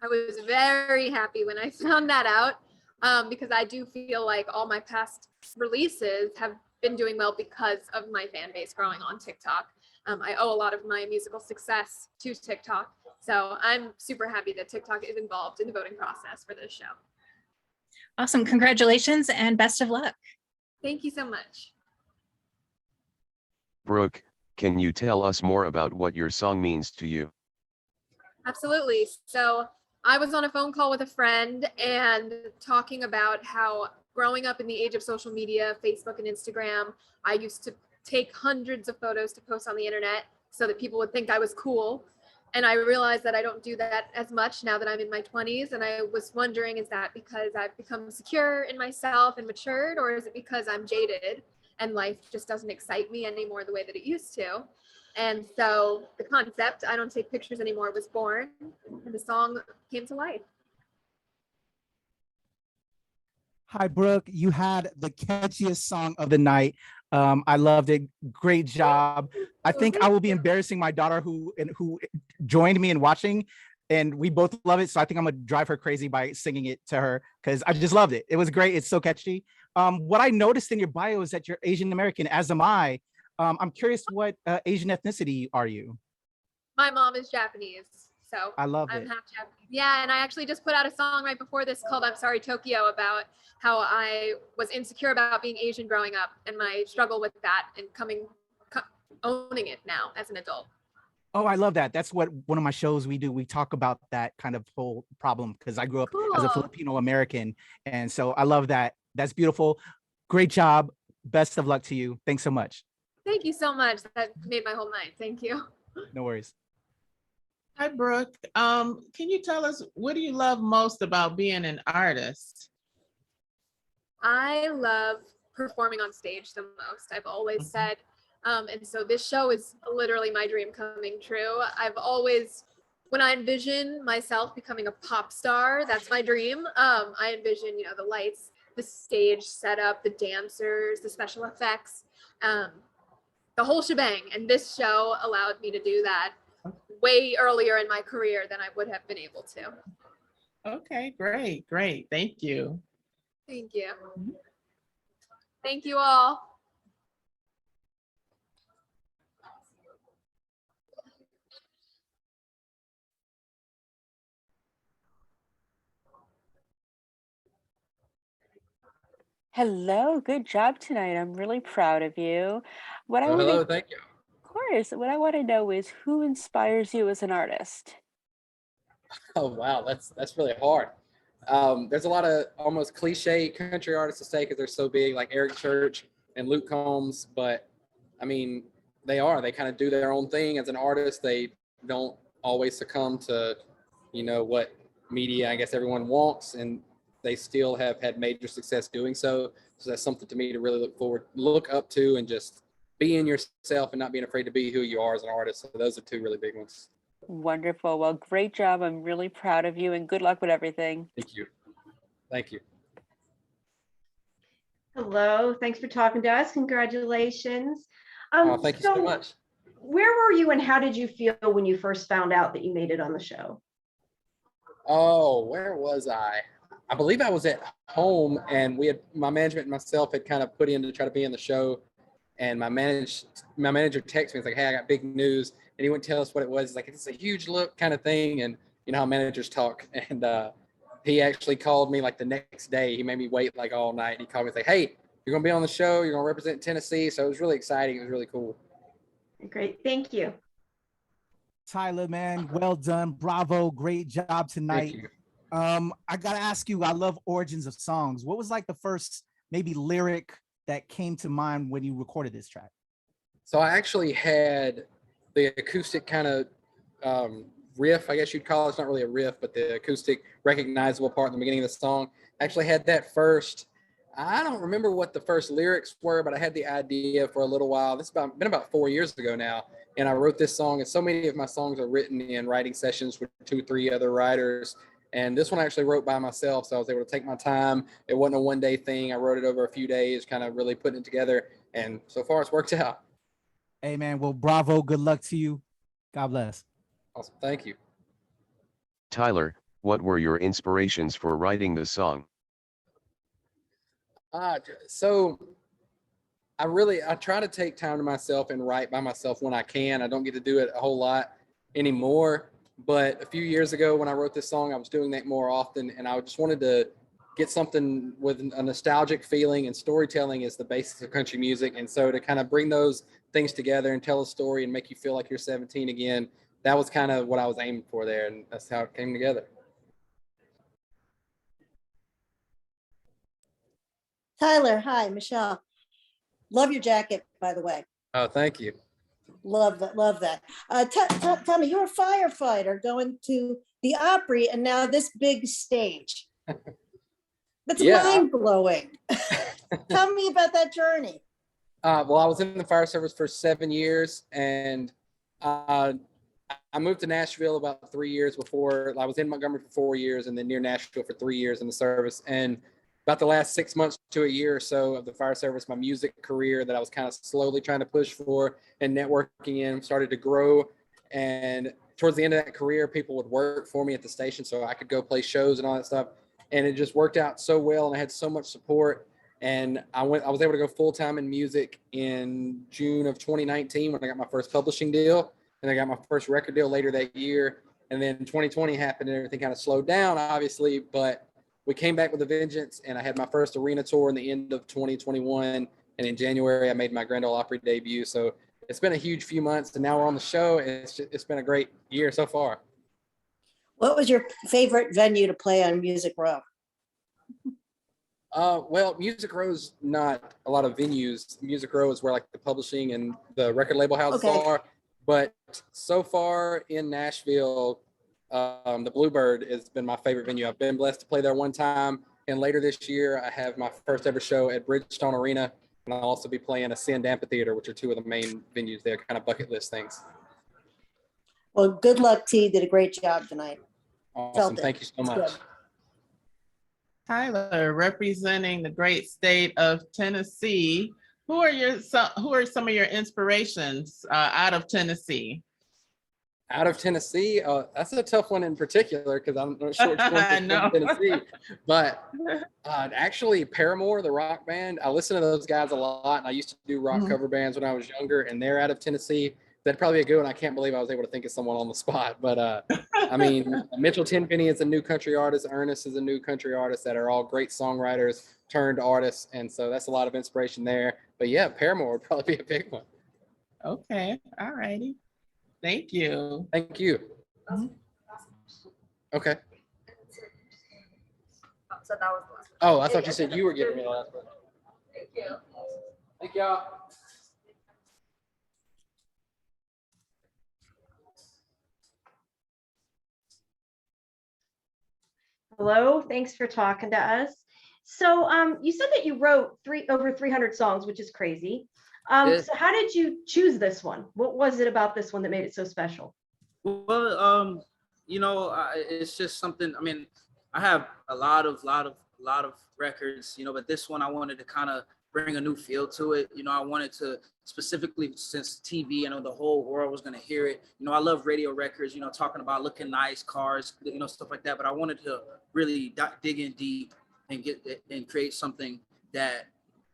I was very happy when I found that out because I do feel like all my past releases have been doing well because of my fan base growing on TikTok. I owe a lot of my musical success to TikTok. So I'm super happy that TikTok is involved in the voting process for this show. Awesome. Congratulations and best of luck. Thank you so much. Brooke, can you tell us more about what your song means to you? Absolutely. So I was on a phone call with a friend and talking about how growing up in the age of social media, Facebook and Instagram, I used to take hundreds of photos to post on the internet so that people would think I was cool. And I realized that I don't do that as much now that I'm in my 20s. And I was wondering, is that because I've become secure in myself and matured, or is it because I'm jaded and life just doesn't excite me anymore the way that it used to? And so the concept, I don't take pictures anymore, was born, and the song came to life. Hi, Brooke. You had the catchiest song of the night. I loved it. Great job. I think I will be embarrassing my daughter who joined me in watching, and we both love it. So I think I'm gonna drive her crazy by singing it to her because I just loved it. It was great. It's so catchy. What I noticed in your bio is that you're Asian American, as am I. I'm curious, what Asian ethnicity are you? My mom is Japanese, so I love I'm it. half Japanese. Yeah, and I actually just put out a song right before this called "I'm Sorry Tokyo" about how I was insecure about being Asian growing up and my struggle with that and owning it now as an adult. Oh, I love that. That's what one of my shows we do. We talk about that kind of whole problem because I grew up as a Cool. Filipino American. And so I love that. That's beautiful. Great job. Best of luck to you. Thanks so much. Thank you so much. That made my whole night. Thank you. No worries. Hi, Brooke. Can you tell us, what do you love most about being an artist? I love performing on stage the most. I've always said, and so this show is literally my dream coming true. I've always, when I envision myself becoming a pop star, that's my dream. I envision, the lights, the stage setup, the dancers, the special effects, the whole shebang. And this show allowed me to do that way earlier in my career than I would have been able to. Okay, great, great. Thank you. Thank you. Thank you all. Hello, good job tonight. I'm really proud of you. What I Oh, want hello, to, thank you. of course, what I want to know is who inspires you as an artist? Oh, wow, that's really hard. There's a lot of almost cliche country artists to say because they're so big, like Eric Church and Luke Combs, but I mean, they kind of do their own thing as an artist. They don't always succumb to, what media, I guess everyone wants, and they still have had major success doing so. So that's something to me to really look up to, and just being yourself and not being afraid to be who you are as an artist. So those are two really big ones. Wonderful. Well, great job. I'm really proud of you and good luck with everything. Thank you. Thank you. Hello. Thanks for talking to us. Congratulations. Thank you so much. Where were you and how did you feel when you first found out that you made it on the show? Oh, where was I? I believe I was at home, and my management and myself had kind of put in to try to be in the show. And my manager texted me, it's like, hey, I got big news. And he wouldn't tell us what it was. It's like, it's a huge look kind of thing. And you know how managers talk. And he actually called me like the next day. He made me wait like all night. He called me and like, hey, you're going to be on the show. You're going to represent Tennessee. So it was really exciting. It was really cool. Great. Thank you. Tyler, man, well done. Bravo. Great job tonight. Thank you. I gotta ask you, I love origins of songs. What was like the first maybe lyric that came to mind when you recorded this track? So I actually had the acoustic kind of riff, I guess you'd call it. It's not really a riff, but the acoustic recognizable part in the beginning of the song. I actually had that first. I don't remember what the first lyrics were, but I had the idea for a little while. This has been about 4 years ago now. And I wrote this song, and so many of my songs are written in writing sessions with 2-3 other writers. And this one I actually wrote by myself, so I was able to take my time. It wasn't a one-day thing. I wrote it over a few days, kind of really putting it together. And so far, it's worked out. Hey, man. Well, bravo. Good luck to you. God bless. Awesome. Thank you. Tyler, what were your inspirations for writing the song? So I try to take time to myself and write by myself when I can. I don't get to do it a whole lot anymore. But a few years ago when I wrote this song, I was doing that more often, and I just wanted to get something with a nostalgic feeling, and storytelling is the basis of country music. And so to kind of bring those things together and tell a story and make you feel like you're 17 again, that was kind of what I was aiming for there, and that's how it came together. Tyler, hi, Michelle. Love your jacket, by the way. Oh, thank you. Love that, love that. Tell me, you're a firefighter going to the Opry and now this big stage. That's mind-blowing. Tell me about that journey. Well, I was in the fire service for 7 years, and I moved to Nashville about 3 years before. I was in Montgomery for 4 years and then near Nashville for 3 years in the service. And about the last 6 months to a year or so of the fire service, my music career that I was kind of slowly trying to push for and networking in started to grow. And towards the end of that career, people would work for me at the station so I could go play shows and all that stuff. And it just worked out so well, and I had so much support. And I was able to go full-time in music in June of 2019 when I got my first publishing deal, and I got my first record deal later that year. And then 2020 happened and everything kind of slowed down, obviously, but we came back with a vengeance, and I had my first arena tour in the end of 2021. And in January, I made my Grand Ole Opry debut. So it's been a huge few months, and now we're on the show, and it's been a great year so far. What was your favorite venue to play on Music Row? Well, Music Row is not a lot of venues. Music Row is where like the publishing and the record label houses are. But so far in Nashville, the Bluebird has been my favorite venue. I've been blessed to play there one time. And later this year, I have my first ever show at Bridgestone Arena. And I'll also be playing Ascend Amphitheater, which are two of the main venues there, kind of bucket list things. Well, good luck, T. You did a great job tonight. Awesome. Thank you so much. Tyler, representing the great state of Tennessee, who are some of your inspirations out of Tennessee? Out of Tennessee, that's a tough one in particular because I'm not sure which one is from Tennessee. But actually, Paramore, the rock band, I listen to those guys a lot, and I used to do rock cover bands when I was younger, and they're out of Tennessee. That'd probably be a good one. I can't believe I was able to think of someone on the spot. But I mean, Mitchell Tenpenny is a new country artist. Ernest is a new country artist that are all great songwriters turned artists. And so that's a lot of inspiration there. But yeah, Paramore would probably be a big one. Okay. All righty. Thank you. Thank you. Okay. So that was the last one. Oh, I thought you said you were giving me the last one. Thank you. Thank y'all. Hello, thanks for talking to us. So you said that you wrote over 300 songs, which is crazy. So how did you choose this one? What was it about this one that made it so special? Well, you know, it's just something. I mean, I have a lot of records, you know, but this one I wanted to kind of bring a new feel to it. You know, I wanted to specifically, since TV, you know, the whole world was going to hear it. You know, I love radio records, you know, talking about looking nice, cars, you know, stuff like that. But I wanted to really dig in deep and create something that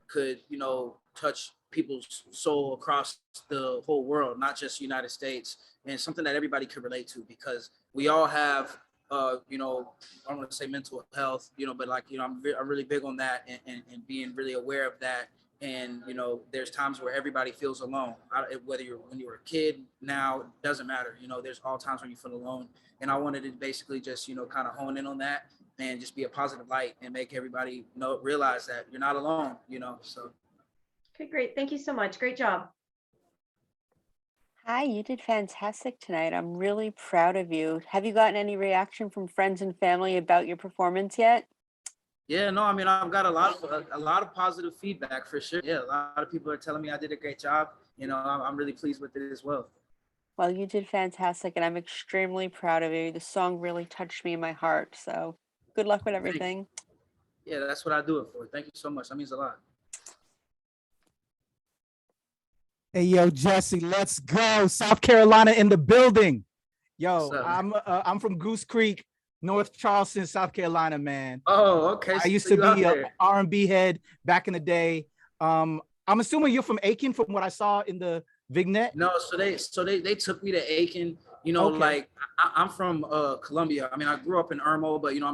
could, you know, touch people's soul across the whole world, not just the United States, and something that everybody could relate to, because we all have, you know, I don't want to say mental health, you know, but like, you know, I'm really big on that and being really aware of that. And, you know, there's times where everybody feels alone, whether when you were a kid, now, it doesn't matter. You know, there's all times when you feel alone. And I wanted to basically just, you know, kind of hone in on that and just be a positive light and make everybody realize that you're not alone, you know, so. Okay, great. Thank you so much. Great job. Hi, you did fantastic tonight. I'm really proud of you. Have you gotten any reaction from friends and family about your performance yet? Yeah, no, I mean, I've got a lot of positive feedback for sure. Yeah, a lot of people are telling me I did a great job. You know, I'm really pleased with it as well. Well, you did fantastic, and I'm extremely proud of you. The song really touched me in my heart. So good luck with Thank you. everything. Yeah, that's what I do it for. Thank you so much. That means a lot. Hey, yo, Jesse, let's go. South Carolina in the building. Yo, What's up, man? I'm from Goose Creek, North Charleston, South Carolina, man. Oh, okay. I used So to you out be a there. R&B head back in the day. I'm assuming you're from Aiken from what I saw in the vignette. No, so they took me to Aiken. You know, Okay. like I'm from Columbia. I mean, I grew up in Irmo, but you know,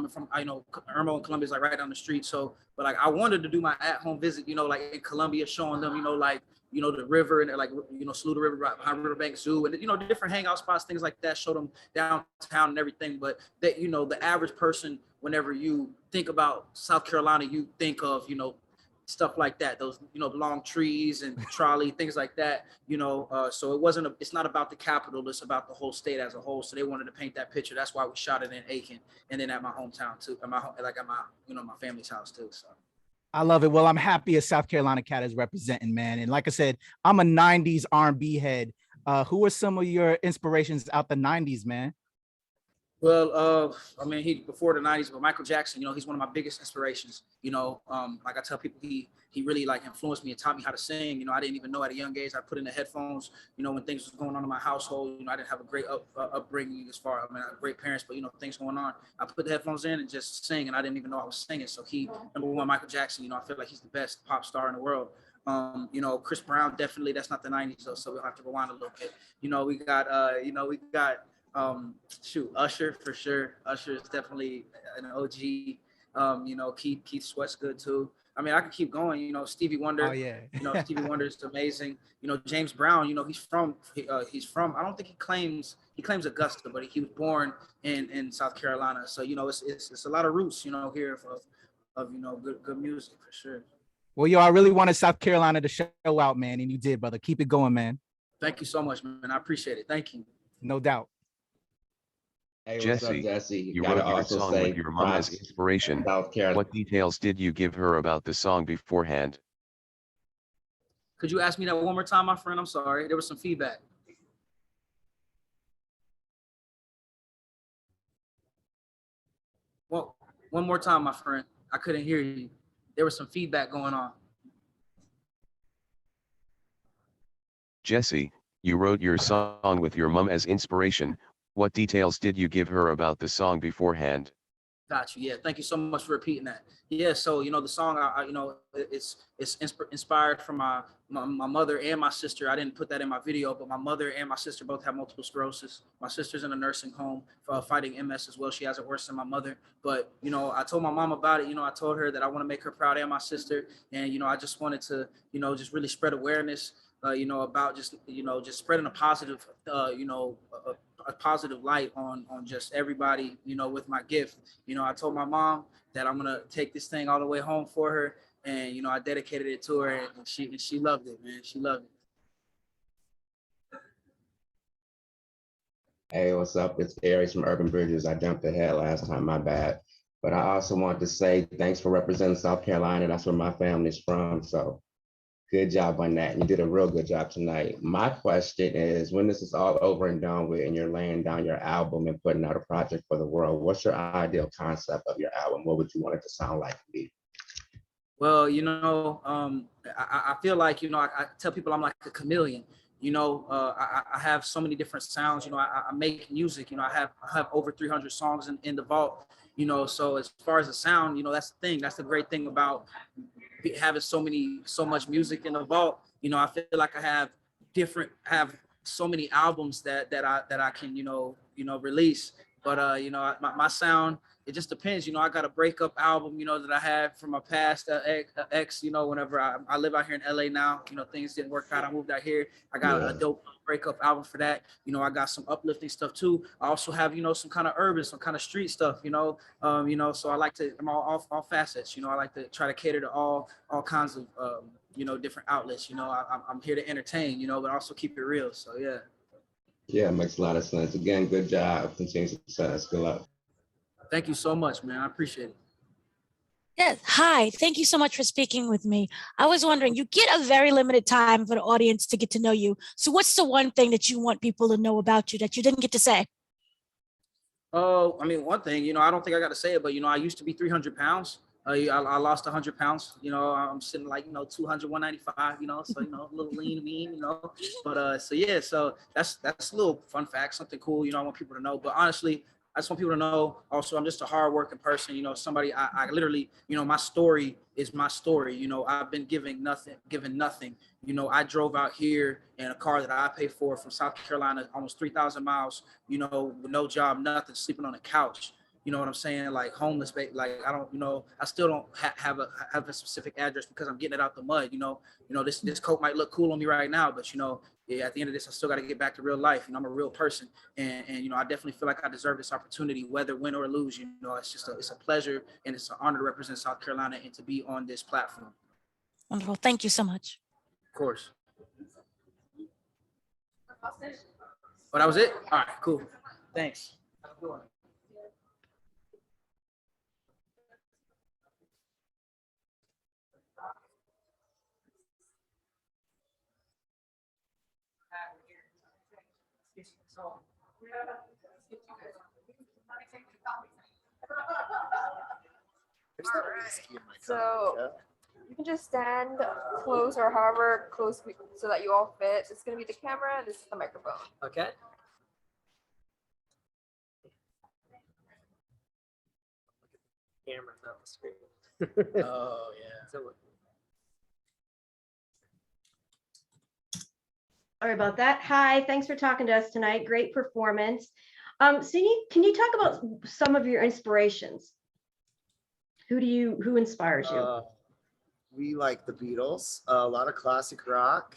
Irmo and Columbia is like right down the street. So, but like I wanted to do my at-home visit. You know, like in Columbia, showing them, you know, like the river and like Saluda River right behind Riverbank Zoo and different hangout spots, things like that. Show them downtown and everything. But that the average person, whenever you think about South Carolina, you think of stuff like that, those long trees and trolley, things like that. So it's not about the capital, it's about the whole state as a whole. So they wanted to paint that picture. That's why we shot it in Aiken and then at my hometown too, at my my family's house too. So I love it. Well, I'm happy a South Carolina cat is representing, man. And like I said, I'm a 90s R&B head. Who are some of your inspirations out the 90s, man? Well, I mean, he before the 90s, but Michael Jackson, he's one of my biggest inspirations. Like I tell people, he really like influenced me and taught me how to sing. I didn't even know at a young age. I put in the headphones, when things was going on in my household. I didn't have a great upbringing as far. I had great parents, but things going on. I put the headphones in and just sing, and I didn't even know I was singing. So number one, Michael Jackson. I feel like he's the best pop star in the world. Chris Brown, definitely. That's not the 90s though, so we'll have to rewind a little bit. We got Usher for sure. Usher is definitely an OG. Keith Sweat's good too. I mean, I could keep going. Stevie Wonder. Oh yeah. Stevie Wonder is amazing. James Brown. He's from. I don't think he claims Augusta, but he was born in South Carolina. So it's a lot of roots. Here of good music for sure. Well, yo, I really wanted South Carolina to show out, man, and you did, brother. Keep it going, man. Thank you so much, man. I appreciate it. Thank you. No doubt. Hey, what's Jesse, up, Jesse? you Gotta wrote your also song say with your mom as props inspiration. South Carolina. What details did you give her about the song beforehand? Could you ask me that one more time, my friend? I'm sorry. There was some feedback. Well, one more time, my friend. I couldn't hear you. There was some feedback going on. Jesse, you wrote your song with your mom as inspiration. What details did you give her about the song beforehand? Got you. Yeah, thank you so much for repeating that. Yeah, so the song, it's inspired from my mother and my sister. I didn't put that in my video, but my mother and my sister both have multiple sclerosis. My sister's in a nursing home fighting MS as well. She has it worse than my mother. But I told my mom about it. I told her that I want to make her proud and my sister, and I just wanted to just really spread awareness. About just spreading a positive, a positive light on just everybody, with my gift. I told my mom that I'm gonna take this thing all the way home for her, and I dedicated it to her, and she loved it, man. She loved it. Hey, what's up? It's Aries from Urban Bridges. I jumped ahead last time, my bad. But I also want to say thanks for representing South Carolina. That's where my family's from. So good job on that. You did a real good job tonight. My question is, when this is all over and done with and you're laying down your album and putting out a project for the world, what's your ideal concept of your album? What would you want it to sound like to be? Well, I feel like, I tell people I'm like a chameleon. I have so many different sounds. I make music. I have over 300 songs in the vault. So as far as the sound, that's the thing. That's the great thing about having so much music in the vault. I feel like I have so many albums that I can release. But my sound, it just depends. I got a breakup album that I had from my past ex. Whenever I live out here in LA now, things didn't work out. I moved out here. I got a dope breakup album for that. I got some uplifting stuff too. I also have some kind of urban, some kind of street stuff. So I like to, I'm all facets. I like to try to cater to all kinds of different outlets. I'm here to entertain, but also keep it real. So yeah. Yeah, it makes a lot of sense. Again, good job. Continued success. Good luck. Thank you so much, man. I appreciate it. Yes. Hi. Thank you so much for speaking with me. I was wondering, you get a very limited time for the audience to get to know you. So what's the one thing that you want people to know about you that you didn't get to say? Oh, I mean, one thing, I don't think I got to say it, but I used to be 300 pounds. I lost 100 pounds. I'm sitting like 200, 195. So a little lean, mean. So yeah, so that's a little fun fact, something cool. I want people to know. But honestly, I just want people to know. Also, I'm just a hardworking person. Somebody I literally, my story is my story. I've been given nothing. I drove out here in a car that I paid for from South Carolina, almost 3,000 miles. With no job, nothing, sleeping on a couch. You know what I'm saying? Like homeless, like I don't, I still don't have a specific address because I'm getting it out the mud. This coat might look cool on me right now, but yeah, at the end of this, I still got to get back to real life. I'm a real person, and I definitely feel like I deserve this opportunity, whether win or lose. It's a pleasure and it's an honor to represent South Carolina and to be on this platform. Wonderful. Thank you so much. Of course. Oh, that was it? All right, cool. Thanks. So you can just stand close or however close so that you all fit. It's going to be the camera and this is the microphone. Okay. Camera's not the screen. Oh yeah. So, Sorry about that. Hi, thanks for talking to us tonight. Great performance. Sini, can you talk about some of your inspirations? Who inspires you? We like the Beatles, a lot of classic rock,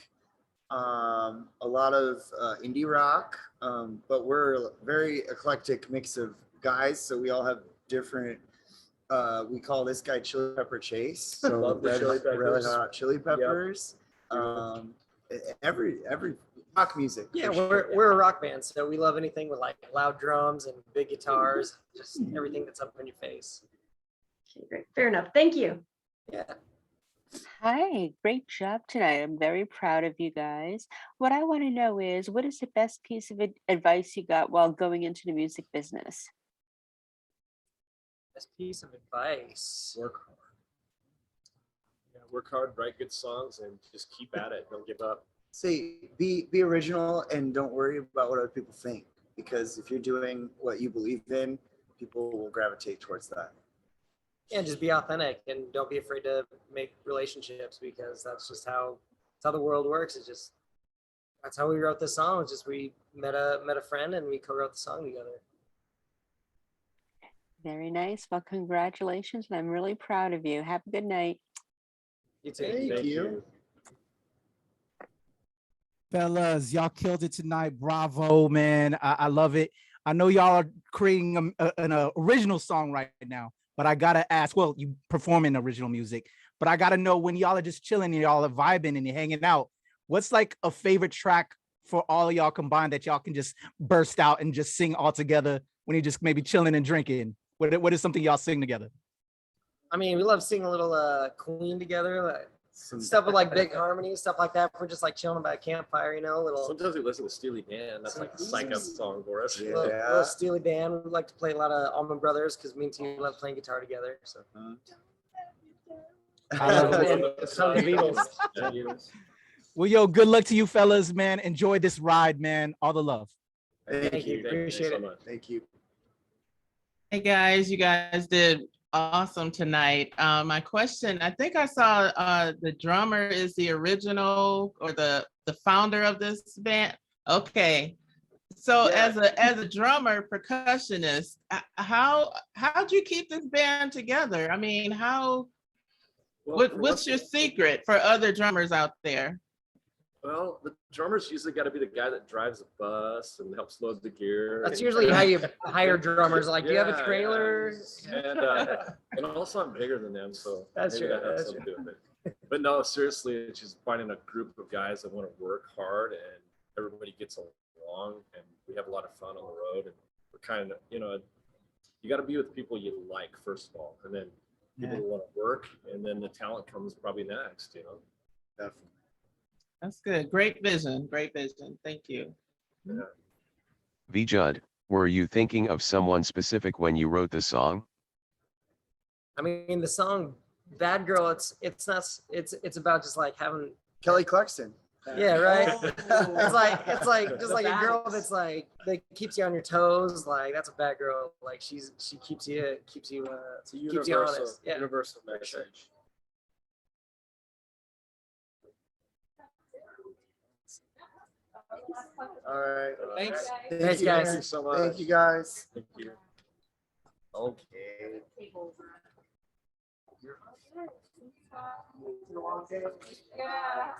a lot of indie rock, but we're a very eclectic mix of guys, so we all have different. We call this guy Chili Pepper Chase. So Love the Chili Peppers. Red Hot Chili Peppers. Yep. Every rock music. yeah, for sure. we're a rock band, so we love anything with like loud drums and big guitars, just everything that's up in your face. Okay, great. Fair enough. Thank you. Yeah. Hi, great job tonight. I'm very proud of you guys. What I want to know is, what is the best piece of advice you got while going into the music business? Best piece of advice. Work hard. Yeah, work hard, write good songs, and just keep at it. Don't give up. Say be original and don't worry about what other people think, because if you're doing what you believe in, people will gravitate towards that. Yeah, just be authentic and don't be afraid to make relationships, because that's just how the world works. It's just that's how we wrote this song. It's just we met a friend and we co-wrote the song together. Very nice. Well, congratulations, and I'm really proud of you. Have a good night. You too. Thank you. Fellas, y'all killed it tonight. Bravo, man. I love it. I know y'all are creating an original song right now, but I gotta ask, well, you performing original music, but I gotta know, when y'all are just chilling and y'all are vibing and you're hanging out, what's like a favorite track for all of y'all combined that y'all can just burst out and just sing all together when you're just maybe chilling and drinking? What is something y'all sing together? I mean, we love singing a little Queen together, like stuff with like big harmonies, stuff like that. We're just like chilling by a campfire, a little. Sometimes we listen to Steely Dan. That's like a psych up song for us. Little Steely Dan. We like to play a lot of Allman Brothers because me and T love playing guitar together. So. Some Beatles. Well, yo, good luck to you fellas, man. Enjoy this ride, man. All the love. Thank you. Appreciate it. So much. Thank you. Hey guys, you guys did awesome tonight. My question, I think I saw the drummer is the original or the founder of this band. Okay. So Yeah. as a drummer, percussionist, how'd you keep this band together? I mean, what's your secret for other drummers out there? Well, the drummer's usually got to be the guy that drives the bus and helps load the gear. That's usually how you hire drummers. Like, do you have a trailer? Yeah. And also I'm bigger than them, so That's maybe true, that has that's something to do with it. But no, seriously, it's just finding a group of guys that want to work hard and everybody gets along and we have a lot of fun on the road. And we're kind of, you got to be with people you like, first of all, and then people who want to work, and then the talent comes probably next, you know. Definitely. That's good. Great vision. Great vision. Thank you. Vjud, were you thinking of someone specific when you wrote the song? I mean, the song "Bad Girl," it's not it's about just like having Kelly Clarkson. Yeah, right. Oh. It's like just like a girl that's like that keeps you on your toes. Like that's a bad girl. Like she keeps you It's a keeps you universal, honest. Yeah. universal message. All right. Thanks. Thanks, guys. Thank you so much. Thank you, guys. Thank you. Okay. Yeah.